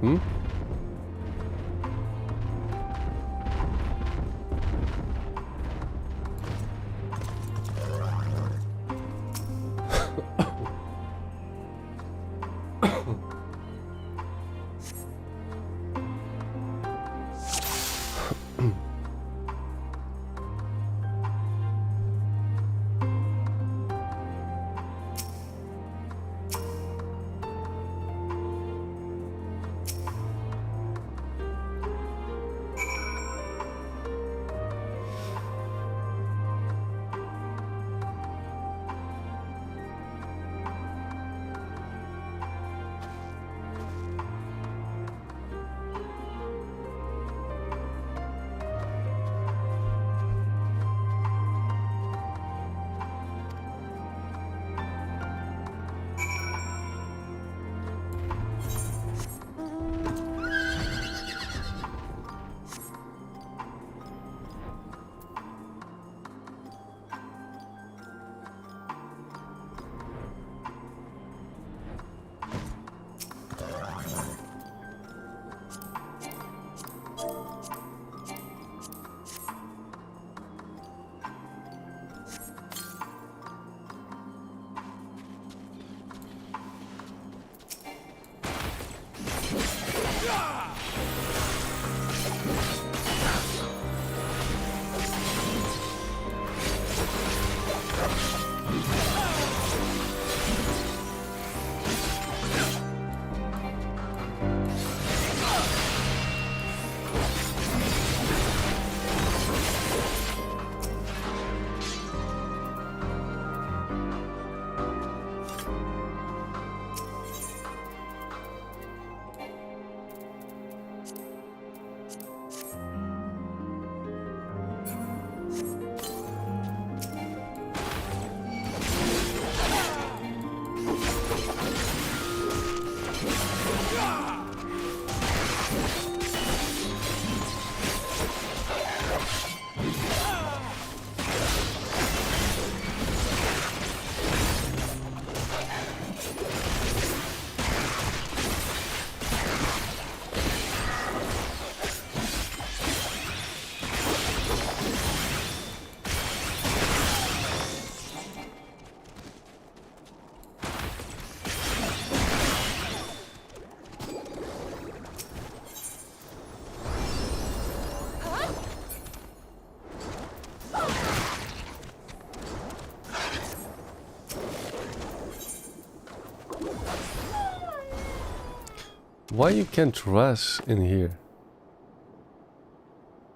Speaker 1: Why you can't rush in here?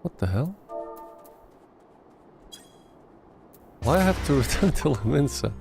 Speaker 1: What the hell? Why I have to return to La Mensa?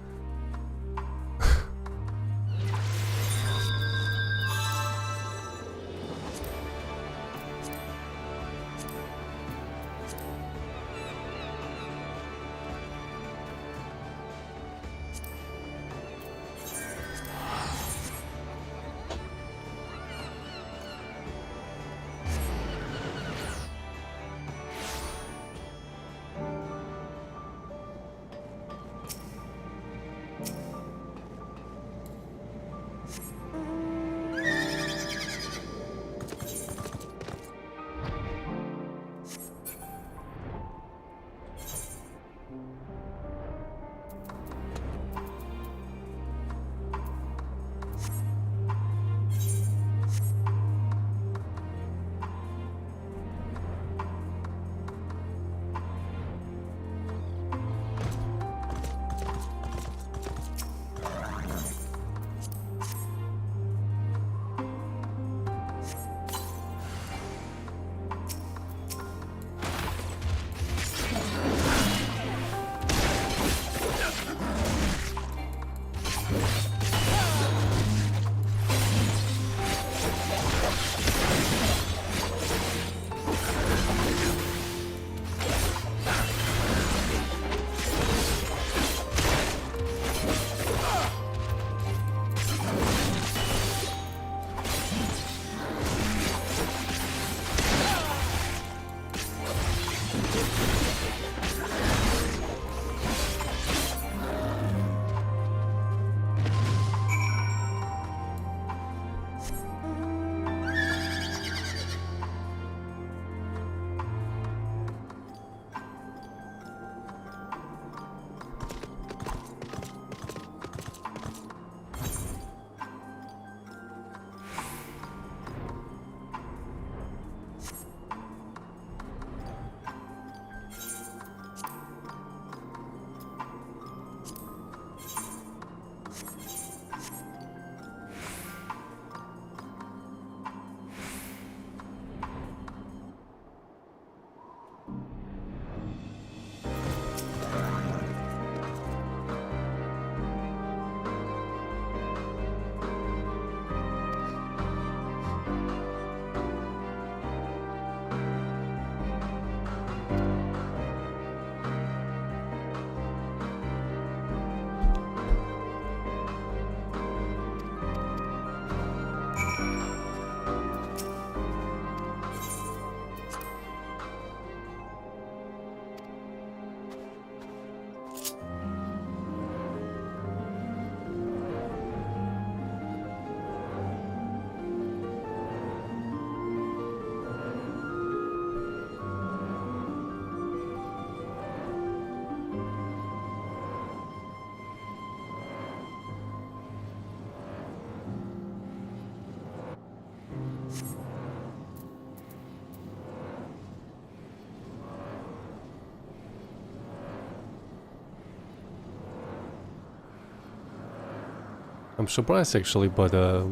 Speaker 1: I'm surprised actually by the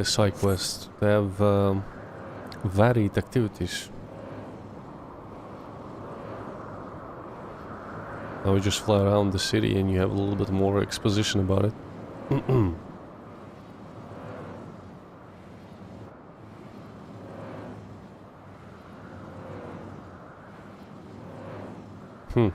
Speaker 1: side quest. They have varied activities. Now we just fly around the city and you have a little bit more exposition about it. Hmm.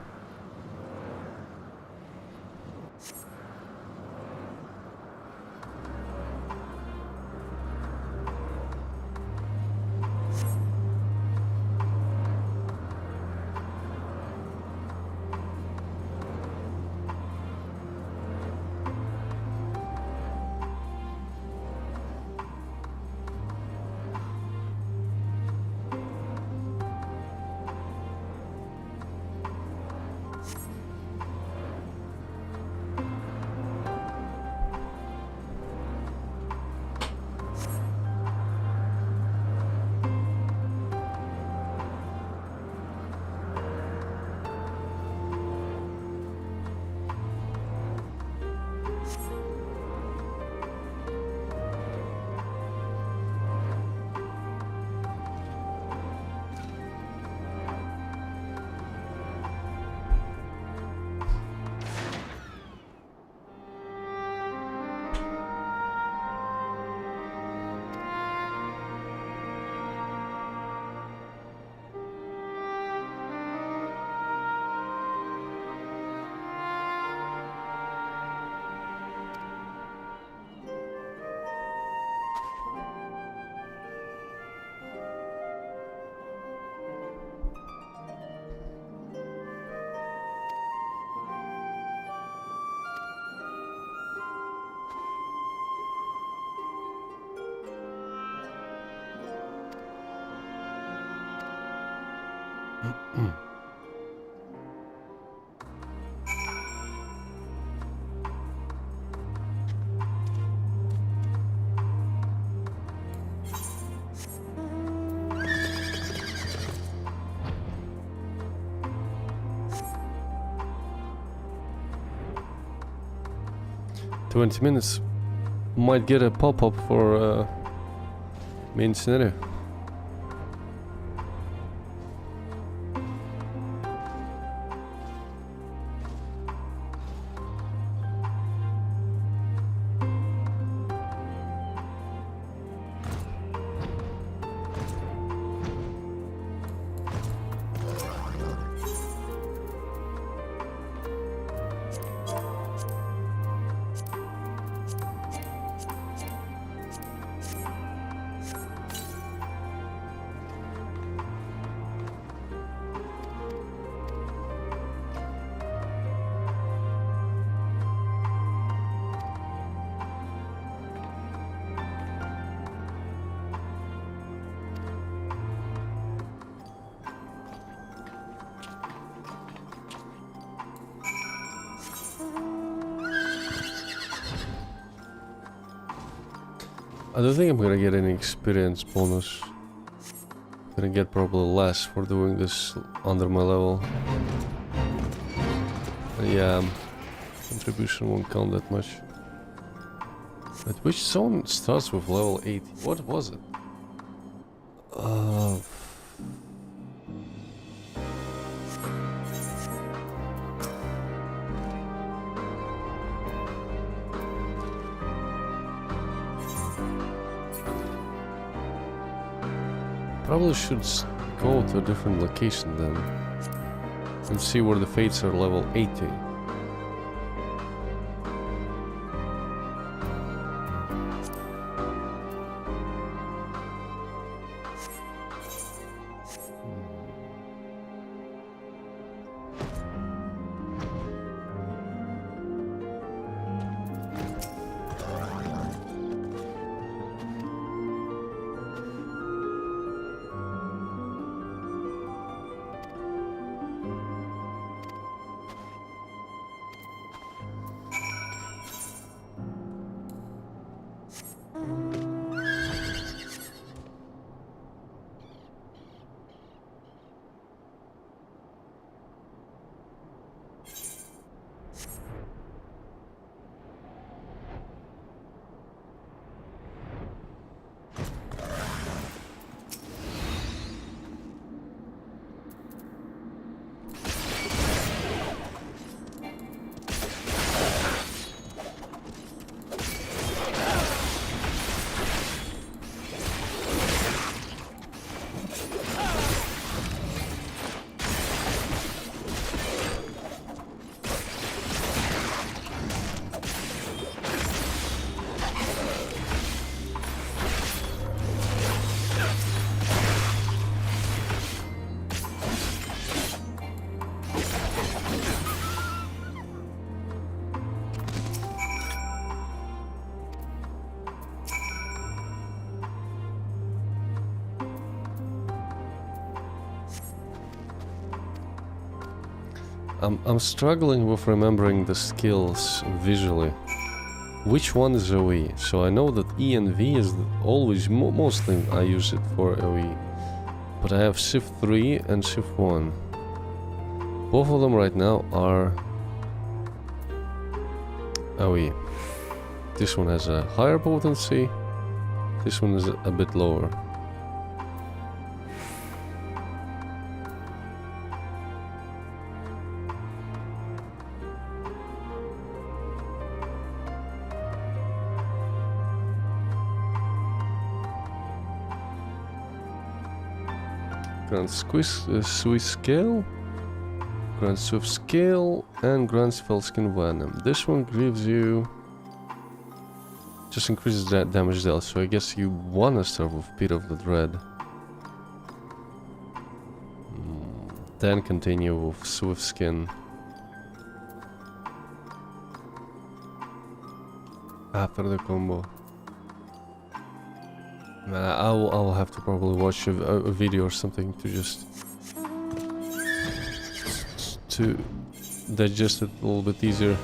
Speaker 1: $20 might get a pop-up for main scenario. I don't think I'm gonna get any experience bonus. Gonna get probably less for doing this under my level. Yeah, contribution won't count that much. But which zone starts with level 80? What was it? Probably should go to a different location then and see where the fates are level 80. I'm struggling with remembering the skills visually. Which one is OE? So I know that E and V is always, mostly I use it for OE. But I have Shift 3 and Shift 1. Both of them right now are OE. This one has a higher potency. This one is a bit lower. Grand Swiss Scale, Grand Swift Scale, and Grand Spellskin Venom. This one gives you... just increases that damage dealt, so I guess you wanna start with Pit of the Dread. Then continue with Swift Skin. After the combo. I'll have to probably watch a video or something to just... to digest it a little bit easier.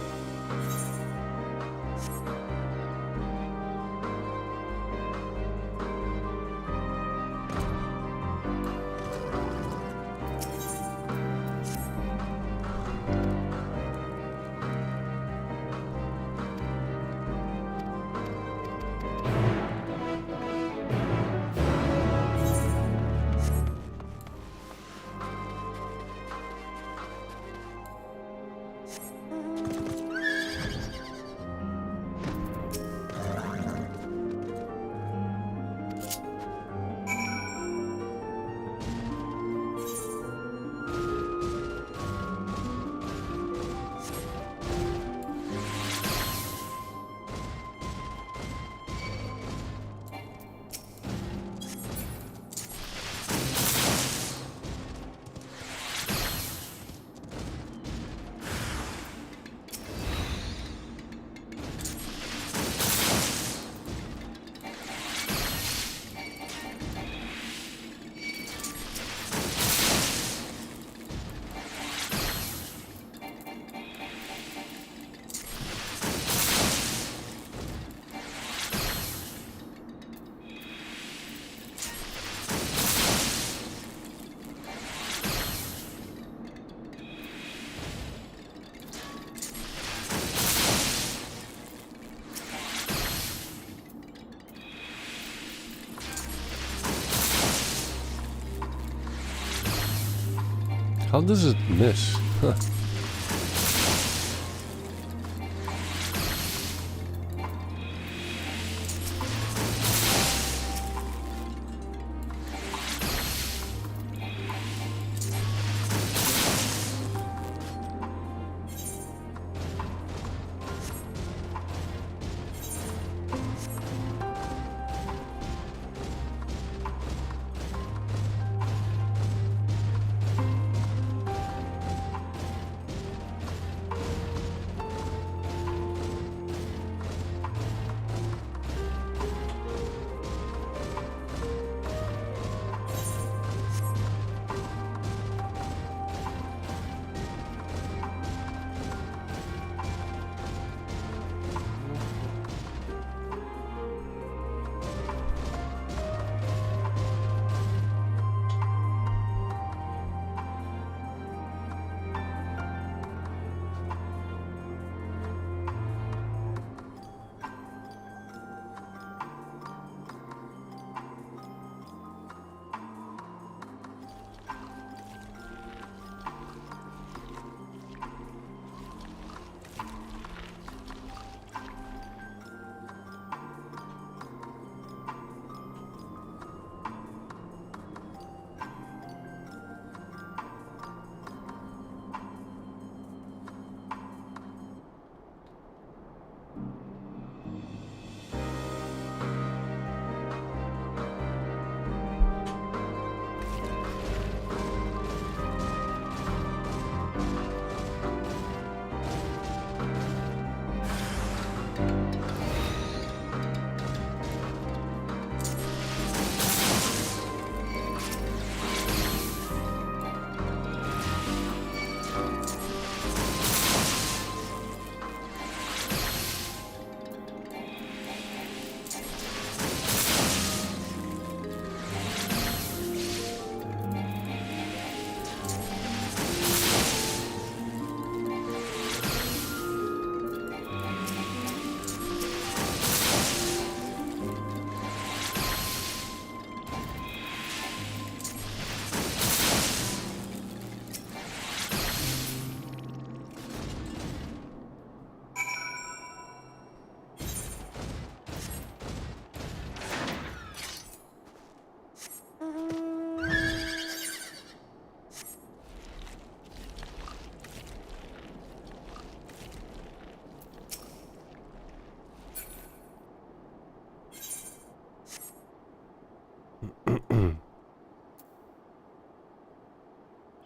Speaker 1: How does it miss?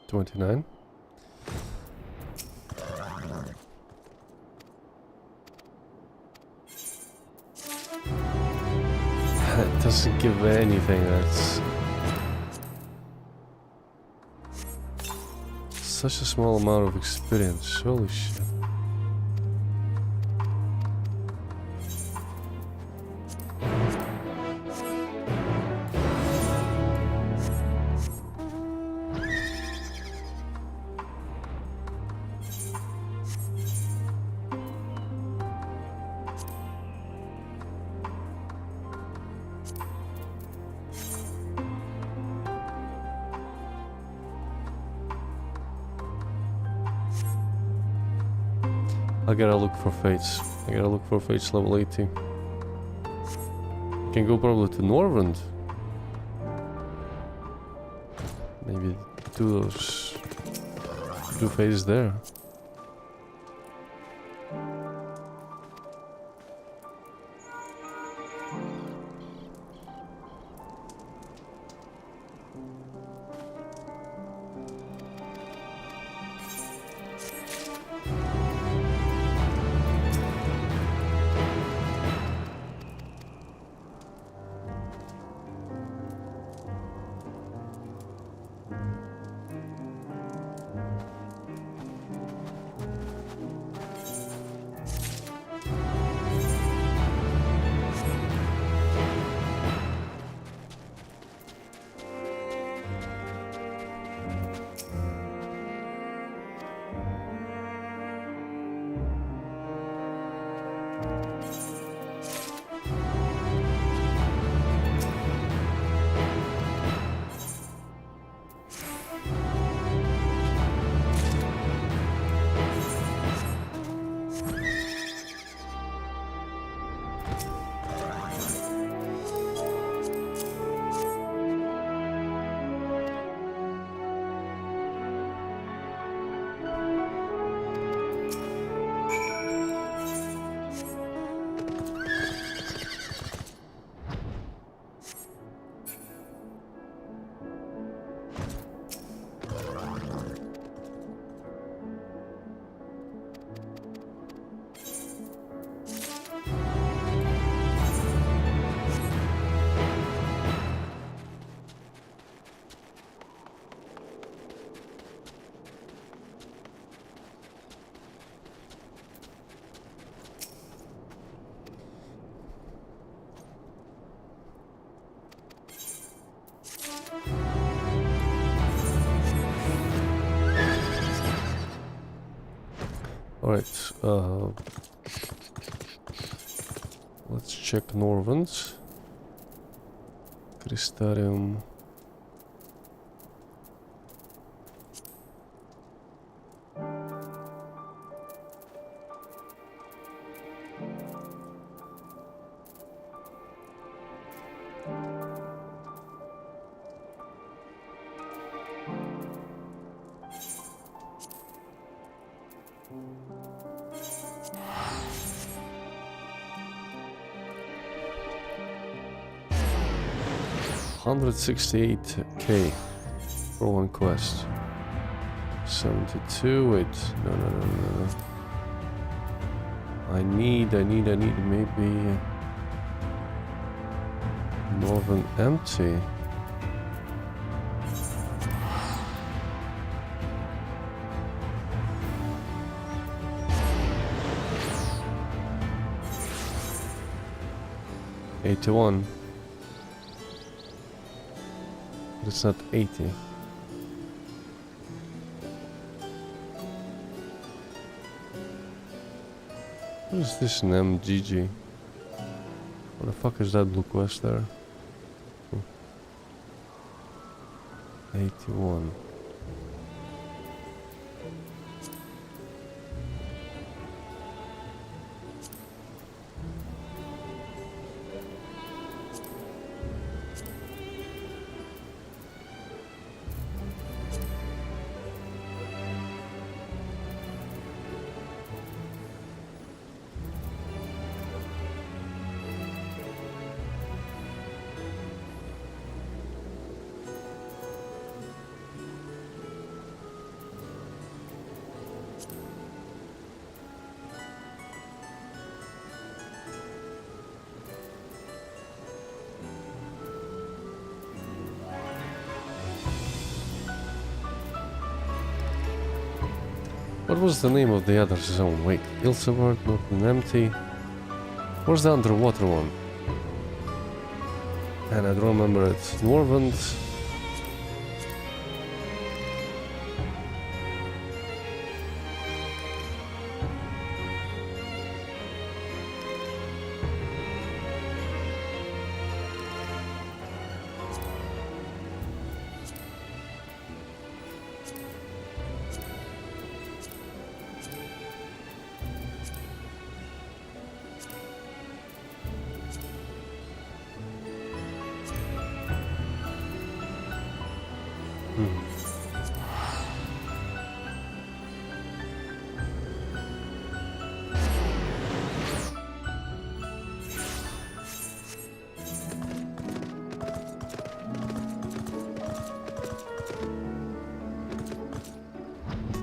Speaker 1: 29. It doesn't give anything, that's... Such a small amount of experience, holy shit. I gotta look for fates. I gotta look for fates level 80. Can go probably to Norvrend. Maybe do those... do fates there. Alright, let's check Norvrend. Crystarium. $168K for one quest. 72. Wait, no. I need maybe Northern Empty. $81. But it's not 80. What is this in MGG? What the fuck is that blue quest there? 81. What was the name of the other zone? Wait, Ilsebert, Northern Empty. Where's the underwater one? And I don't remember it. Dwarvent.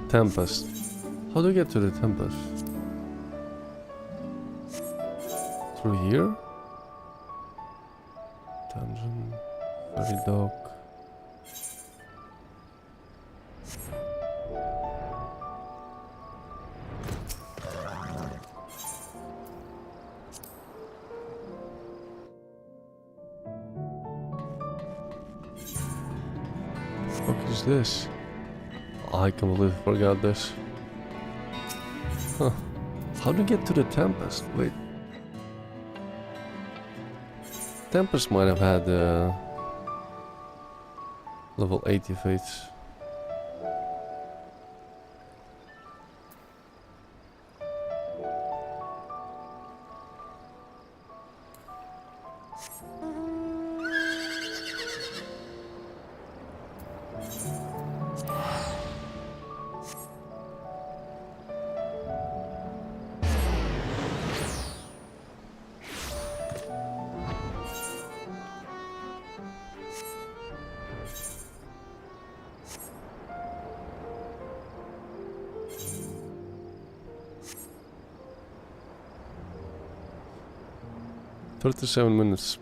Speaker 1: Tempest. How do I get to the Tempest? Through here? Dungeon. Ferry dock. What the fuck is this? I completely forgot this. Huh. How do you get to the Tempest? Wait. Tempest might have had level 80 fates. "37 minutes.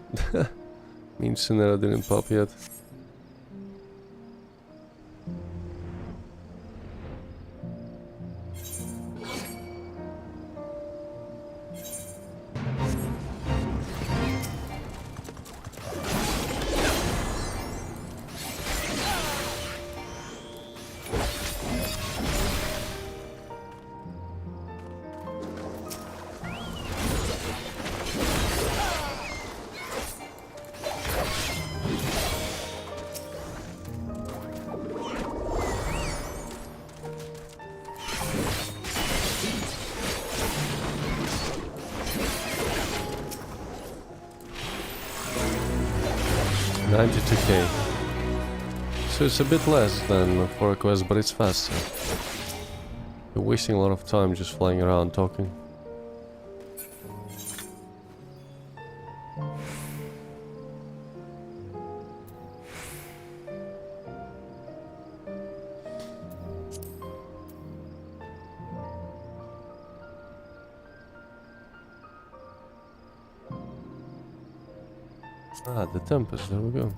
Speaker 1: Means Cinera didn't pop yet. $92k. So it's a bit less than for a quest, but it's faster. You're wasting a lot of time just flying around talking. Ah, the Tempest, there we go.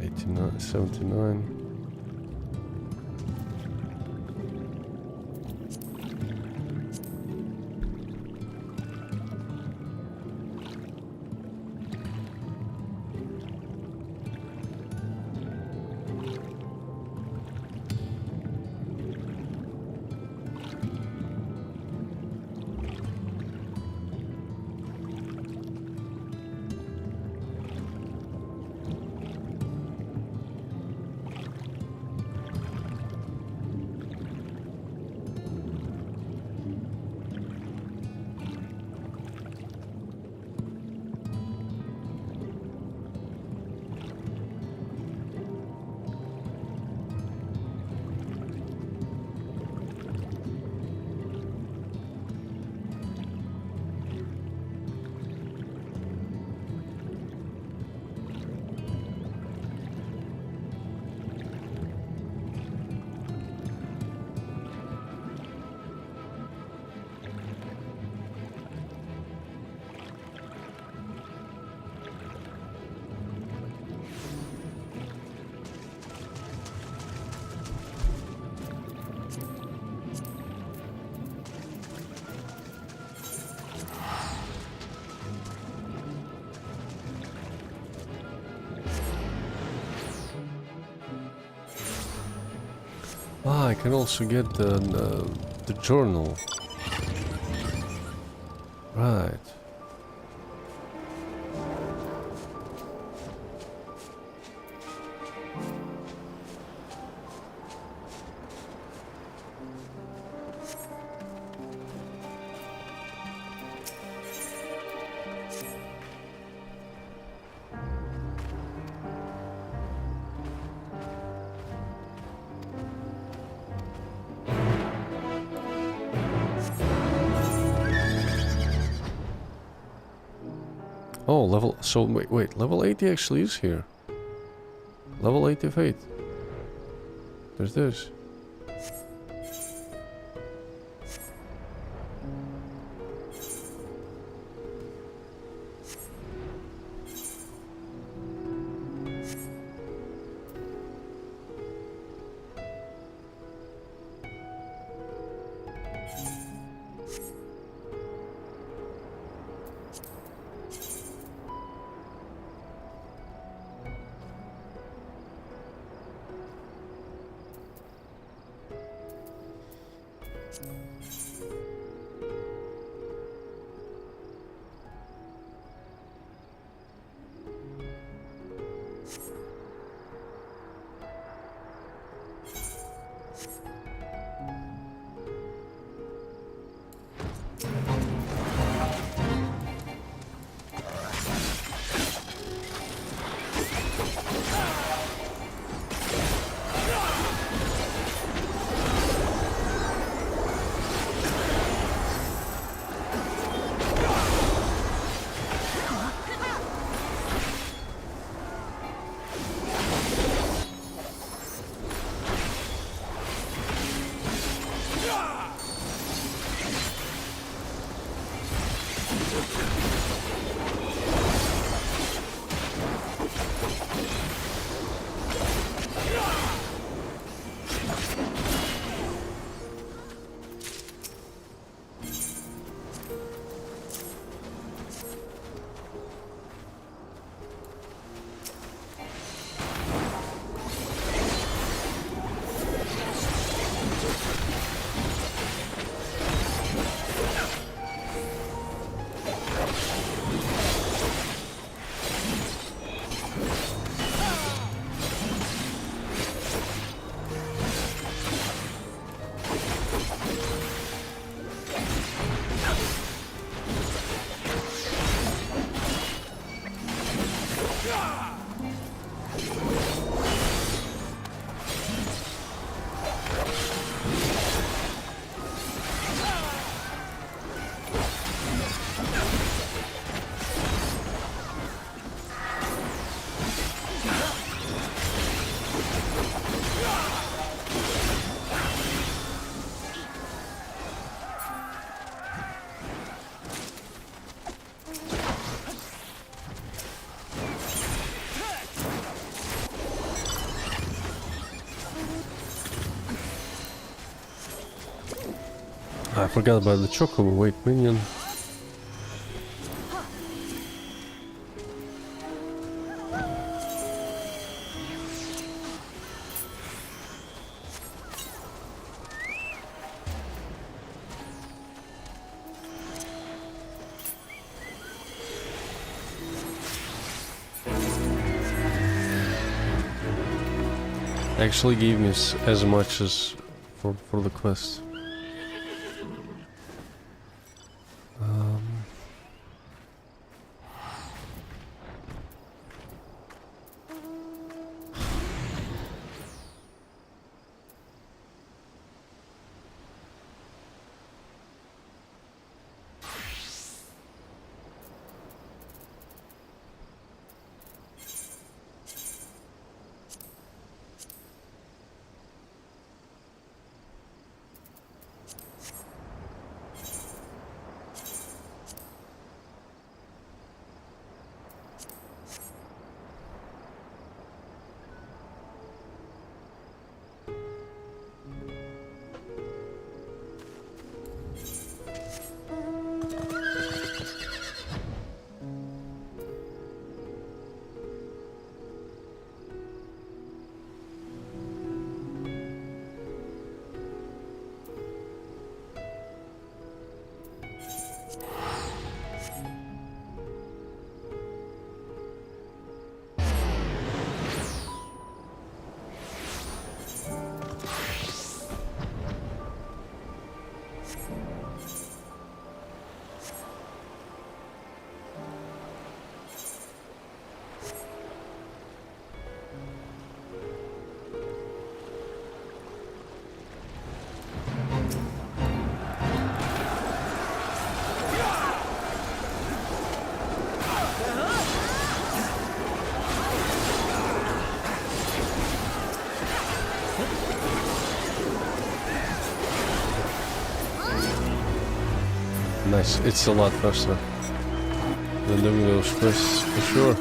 Speaker 1: $89, $79. Ah, I can also get the journal. Right. Oh, level... So, wait, level 80 actually is here. Level 88. There's this. I forgot about the chocobo. Wait, minion. Actually gave me as much as for the quest. Nice. It's a lot faster than doing those quests, for sure.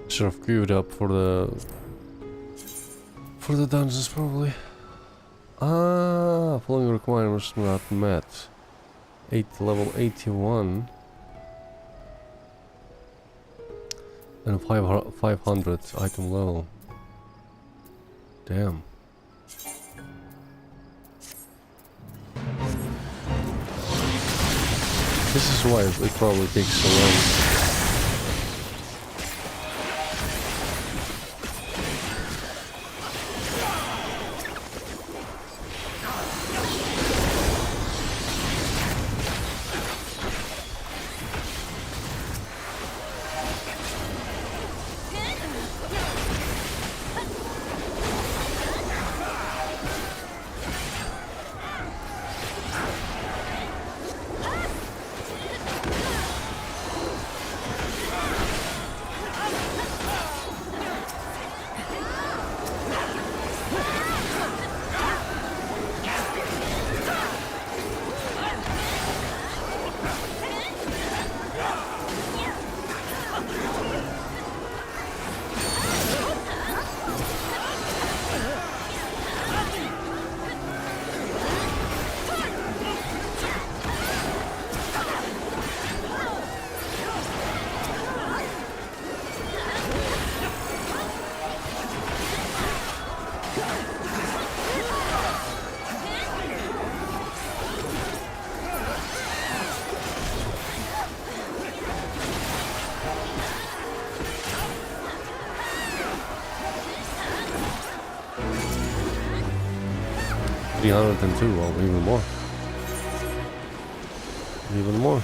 Speaker 1: Should have queued up for the dungeons probably. Ah, following requirements not met. Level 81 and 500 item level. Damn. This is why it probably takes so long. $302, well, even more. Even more.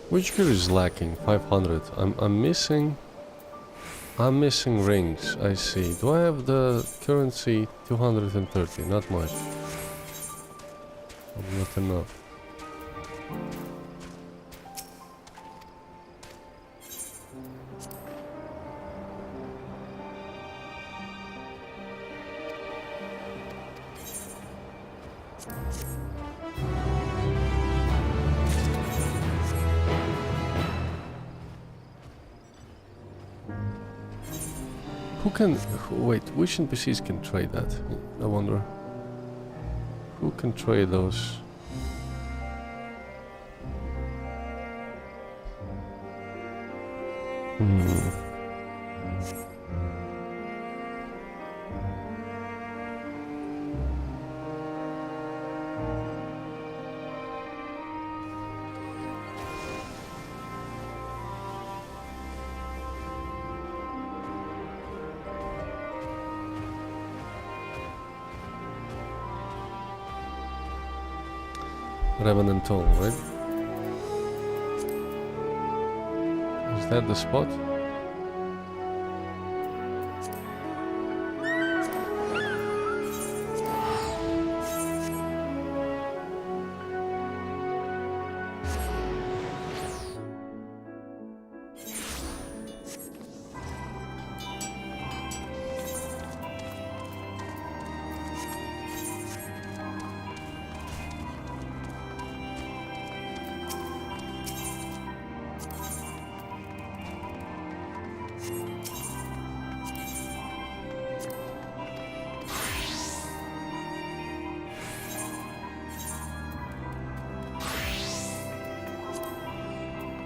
Speaker 1: Which gear is lacking? 500. I'm missing rings, I see. Do I have the currency? 230, not much. Not enough. Wait, which NPCs can trade that? I wonder. Who can trade those? Revenant Toll, right? Is that the spot?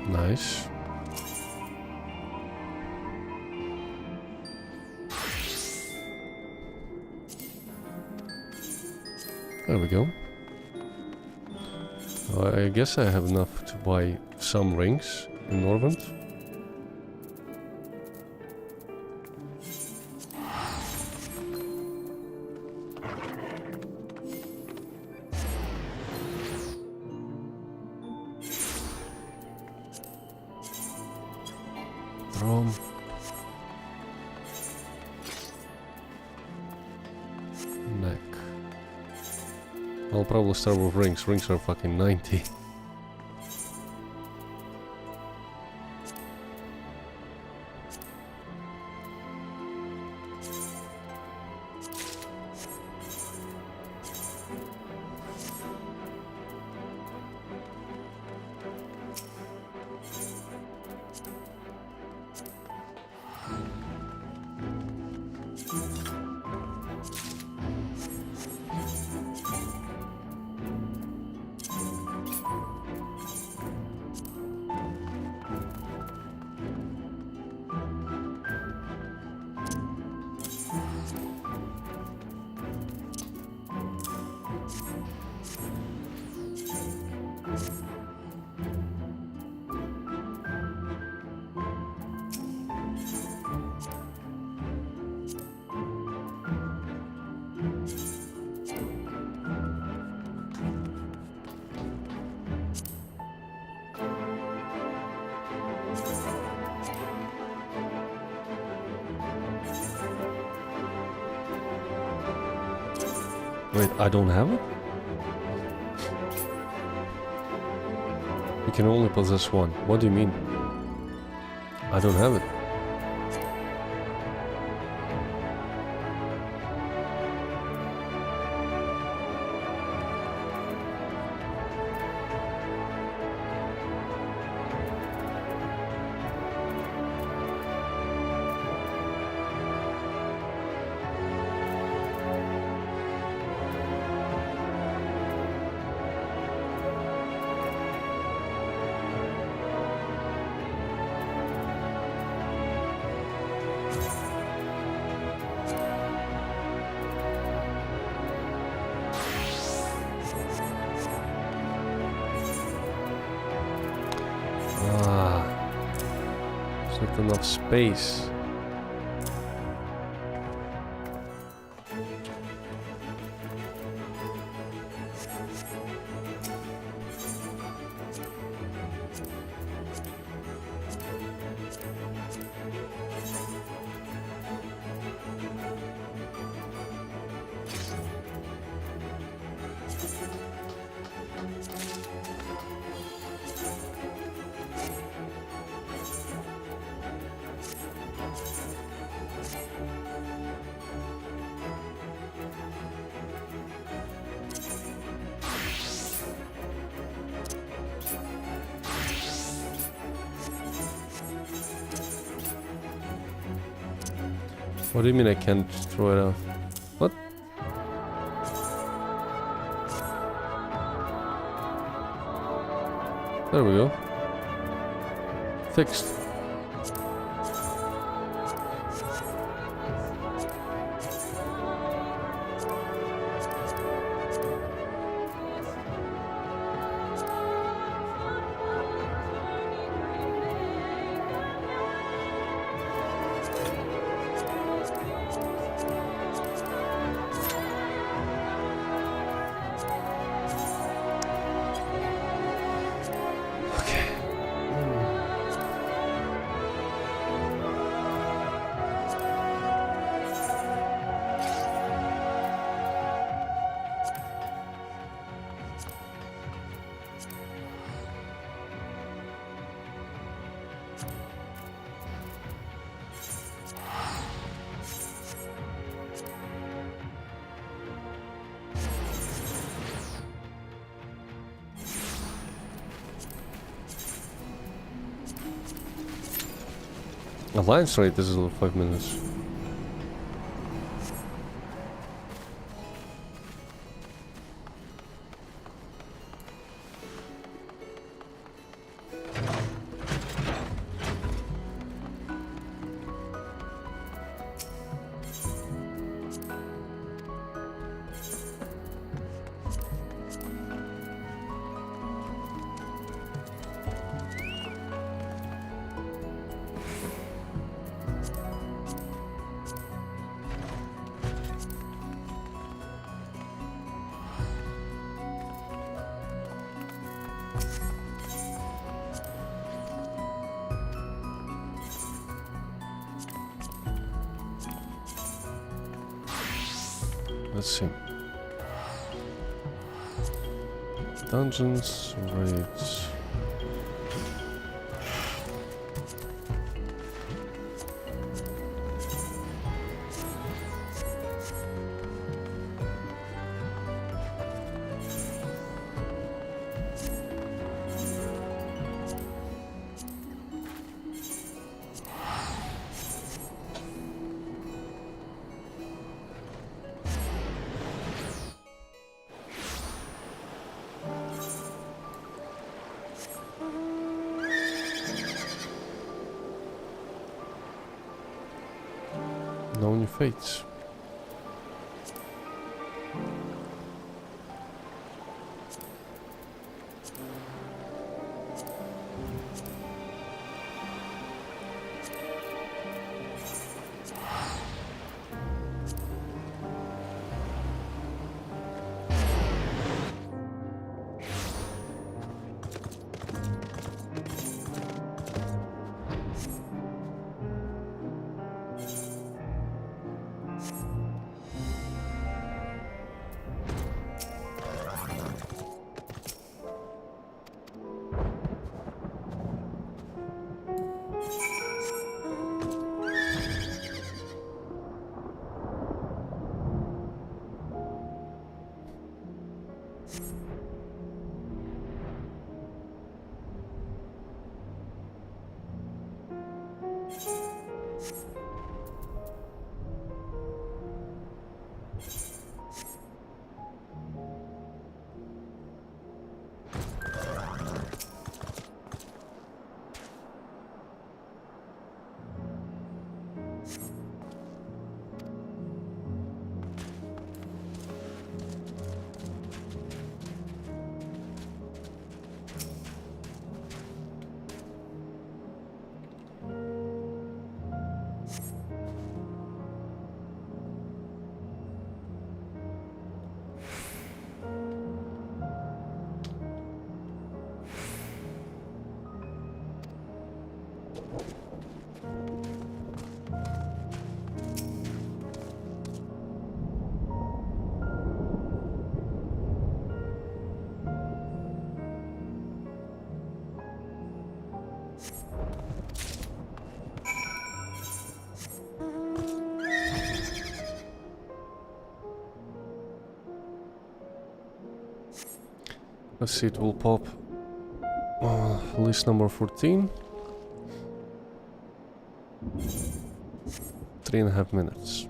Speaker 1: Nice. There we go. I guess I have enough to buy some rings in Norvent. Rome. Neck. I'll probably start with rings. Rings are fucking 90. Wait, I don't have it? You can only possess one. What do you mean? I don't have it. Not enough space. What do you mean I can't throw it off? What? There we go. Fixed. Alliance rate is 5 minutes. Let's see. Dungeons, raids. No new fates. Let's see, it will pop list number 14. 3.5 minutes.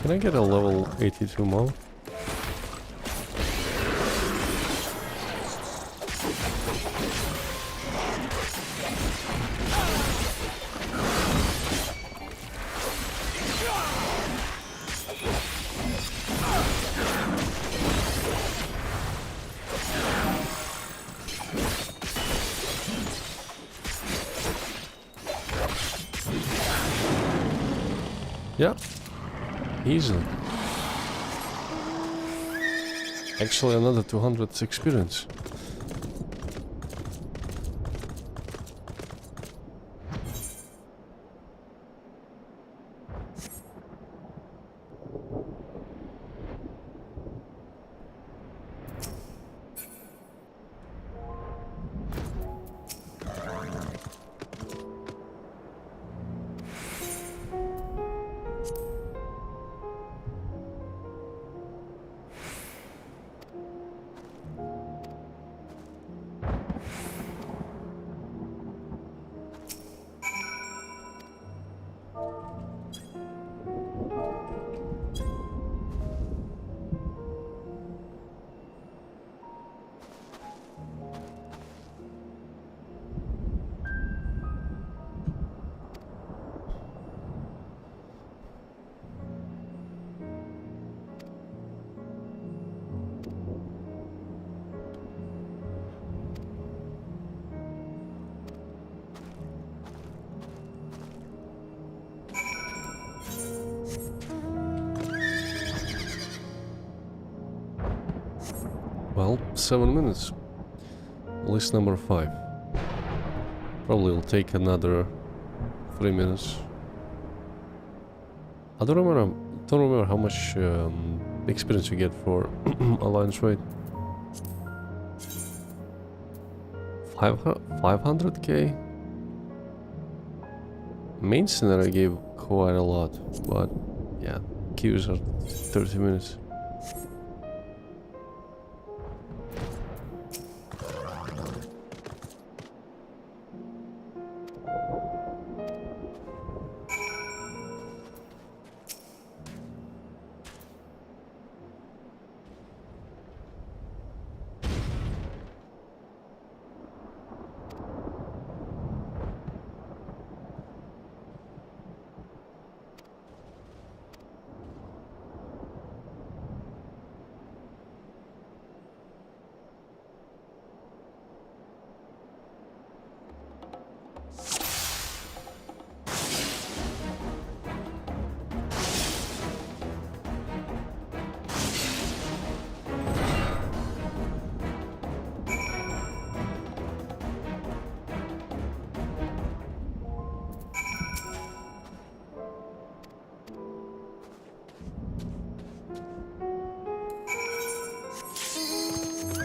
Speaker 1: Can I get a level 82 mount? Yeah, easily. Actually, another 200 experience. Well, 7 minutes. List number 5. Probably will take another 3 minutes. I don't remember how much experience you get for Alliance raid. 500k? Main scenario gave quite a lot, but yeah, queues are 30 minutes.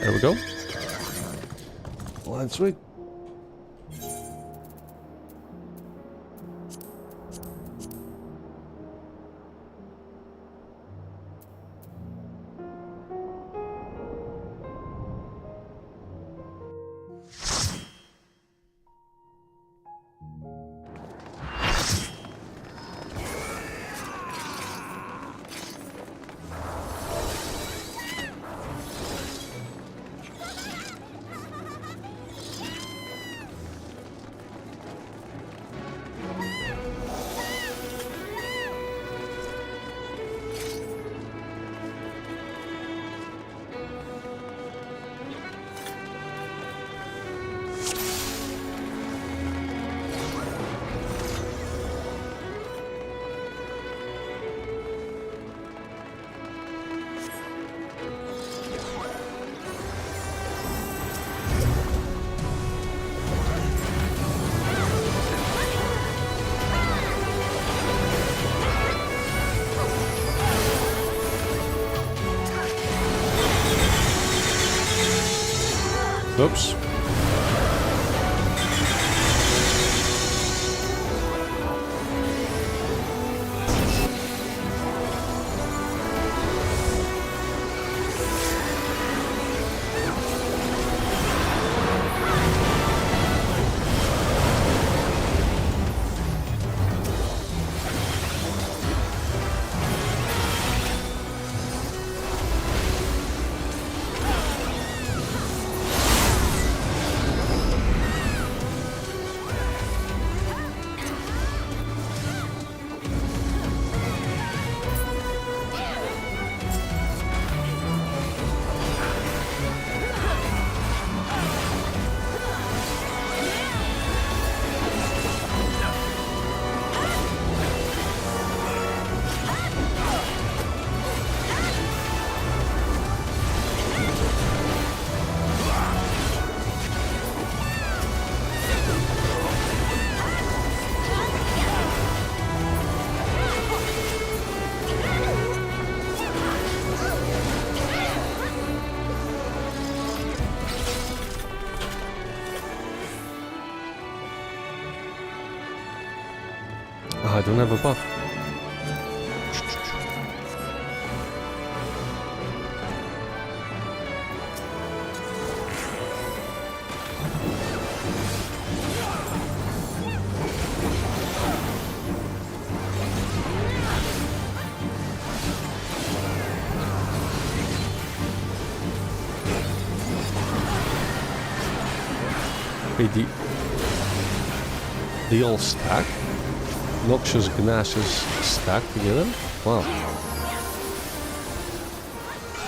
Speaker 1: There we go. Let's read. Oops. don't have a buff. Hey, they all stack? Noxious gases stack together? Wow.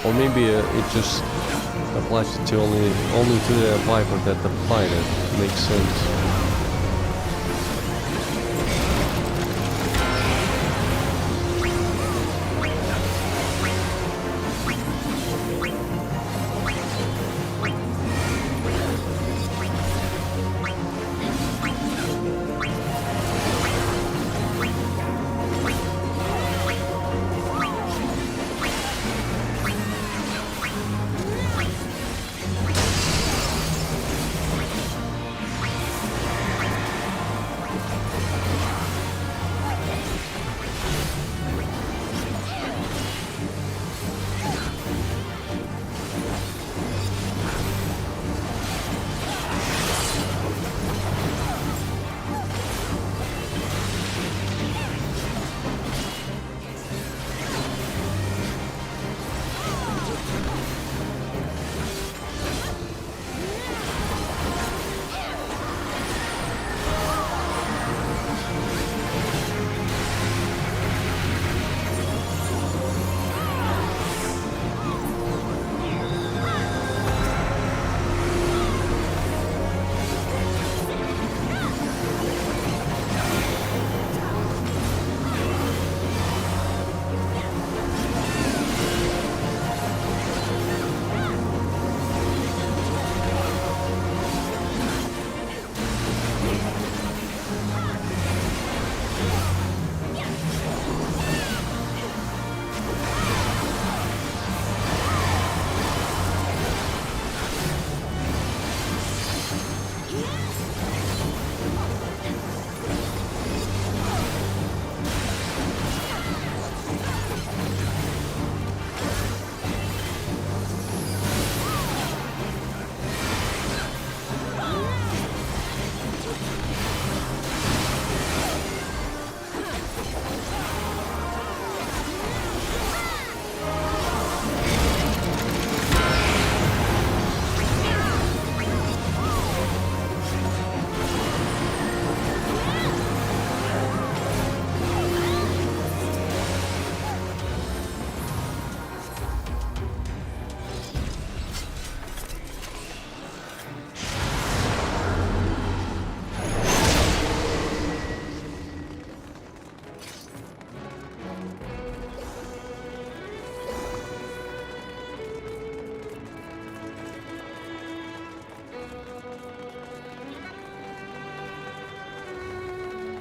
Speaker 1: Or maybe it just applies to only to the Viper that applied it. Makes sense.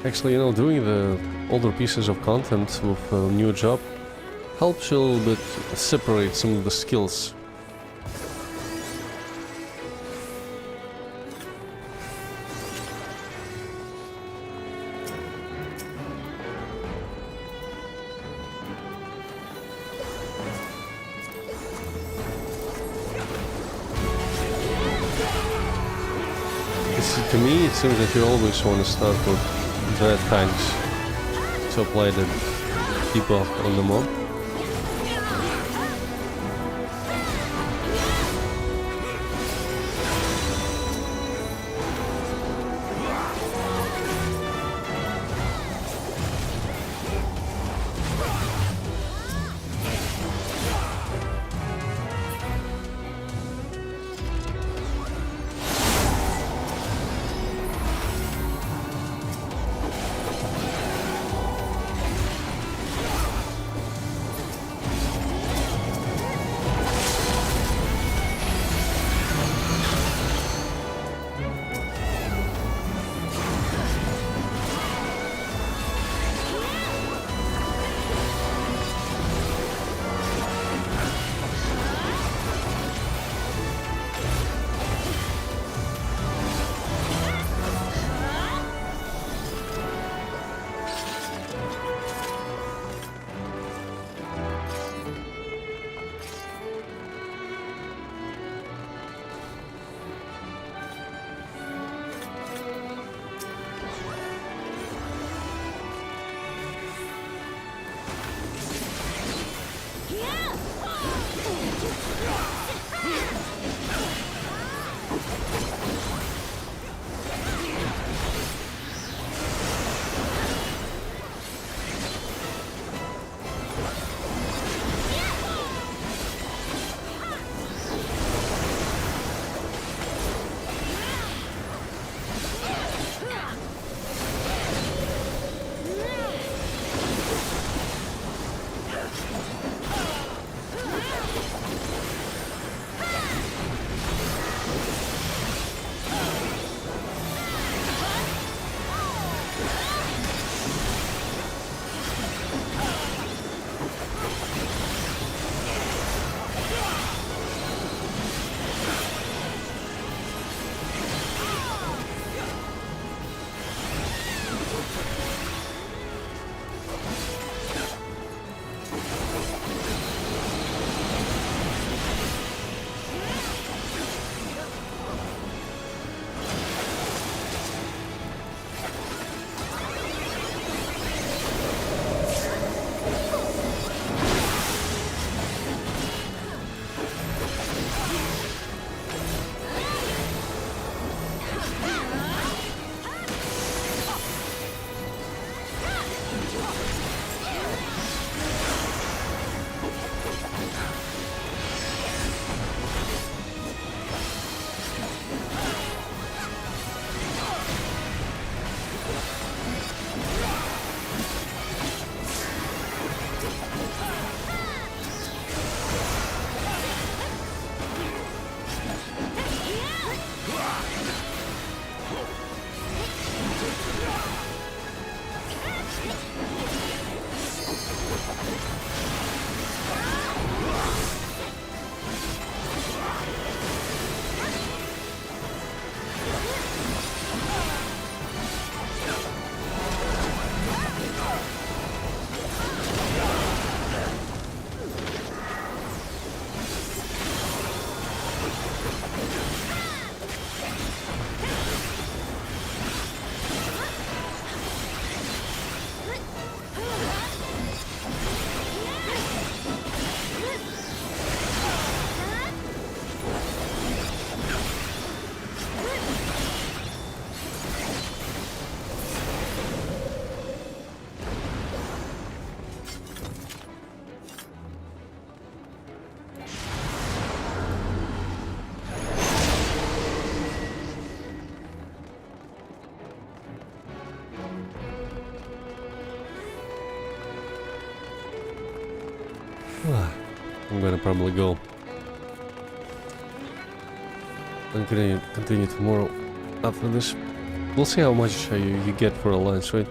Speaker 1: Actually, you know, doing the older pieces of content with a new job helps you a little bit separate some of the skills. To me, it seems that you always want to start with dread tanks to apply the debuff on the mob. gonna probably go. And continue tomorrow after this. We'll see how much you get for alliance, right?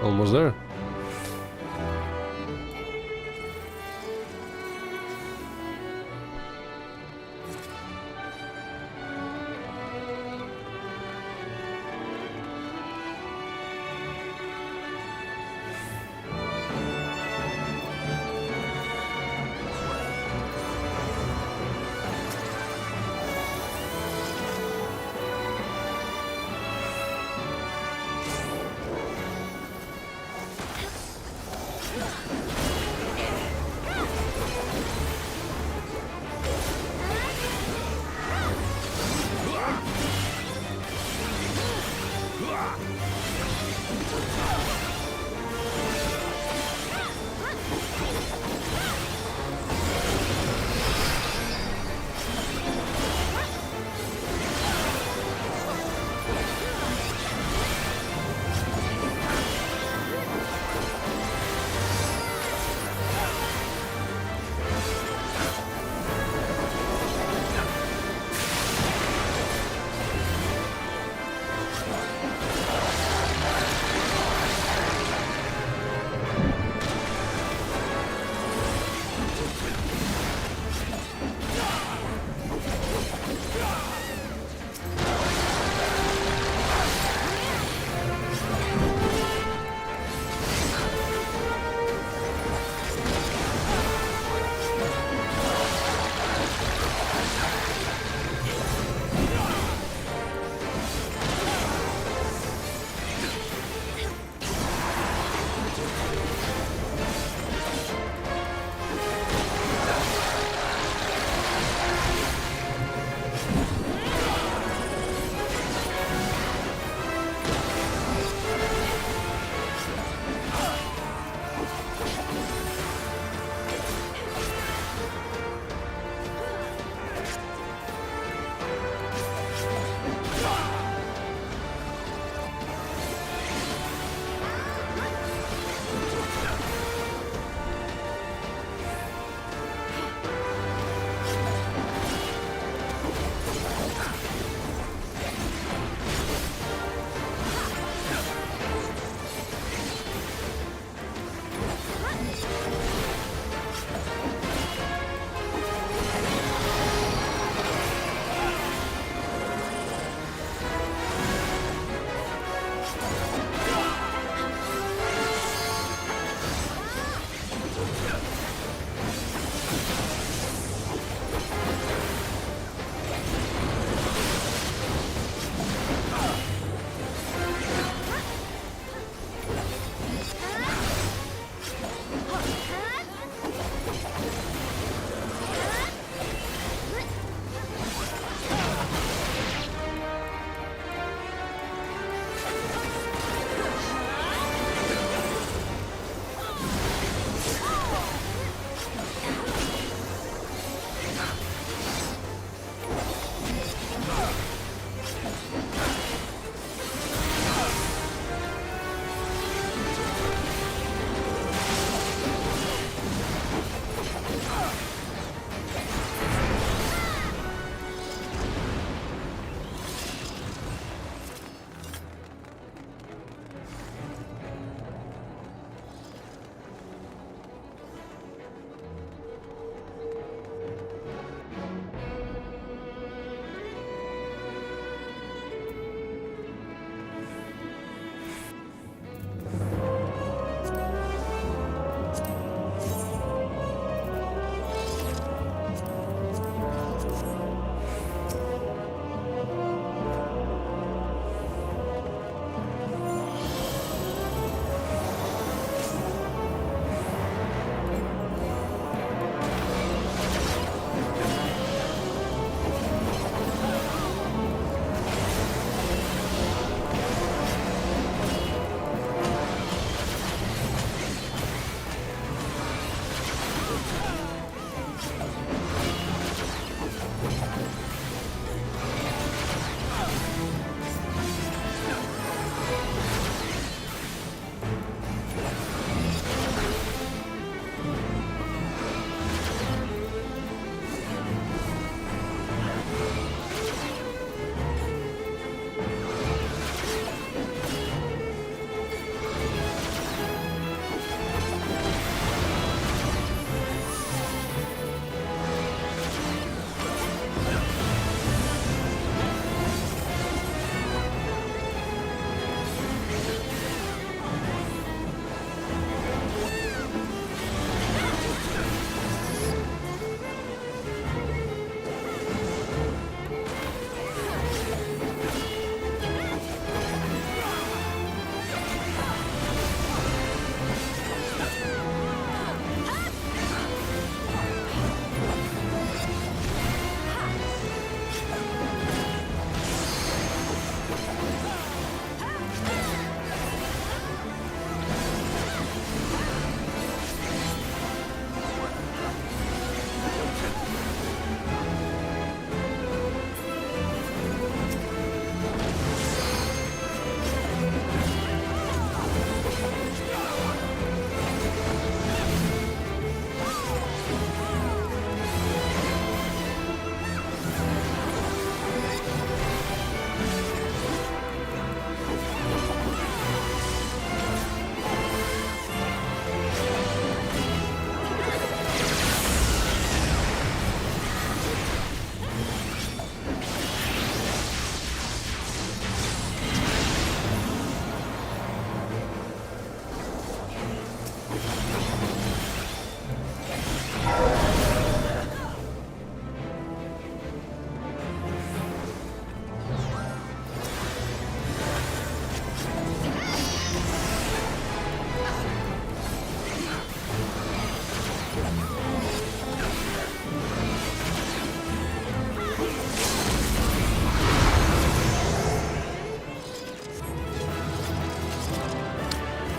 Speaker 1: Almost there.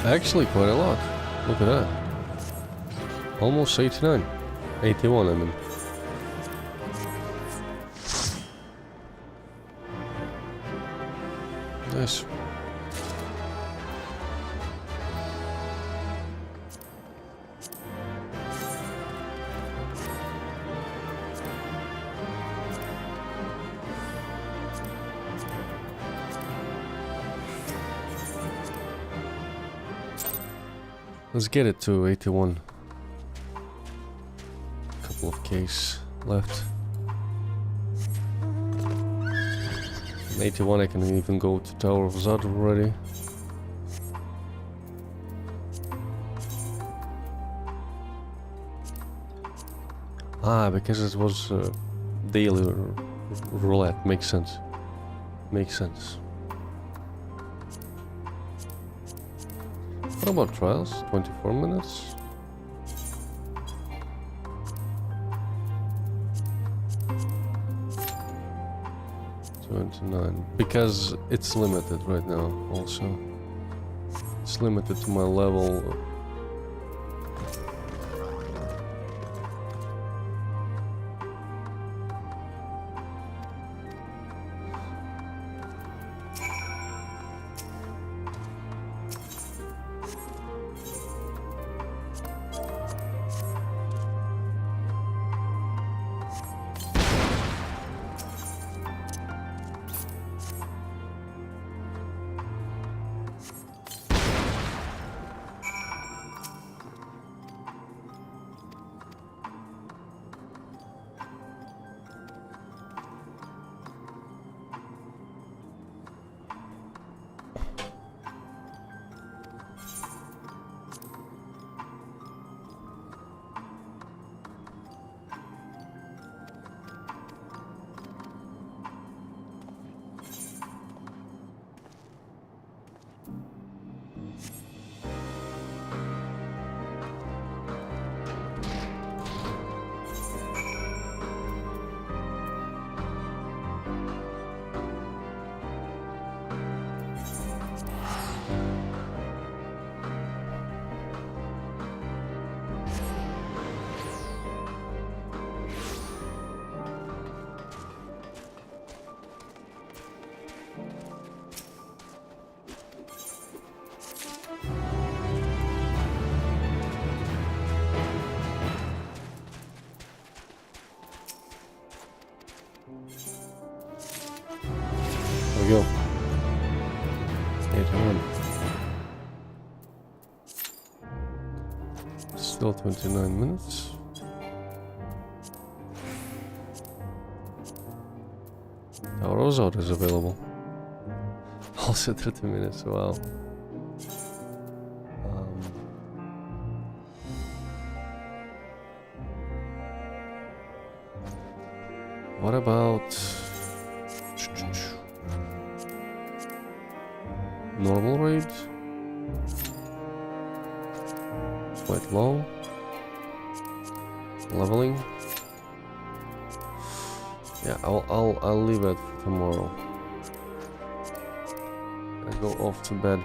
Speaker 1: Actually, quite a lot. Look at that. Almost 89. 81, I mean. Nice. Let's get it to 81. Couple of Ks left. 81 I can even go to Tower of Zod already. Ah, because it was daily roulette. Makes sense. Makes sense. What about trials? 24 minutes? Because it's limited right now also. It's limited to my level. There we go. 81. Still 29 minutes. Our Ozone is available. Also 30 minutes, wow. What about normal raid? Quite low. Leveling. Yeah, I'll leave it for tomorrow. I go off to bed.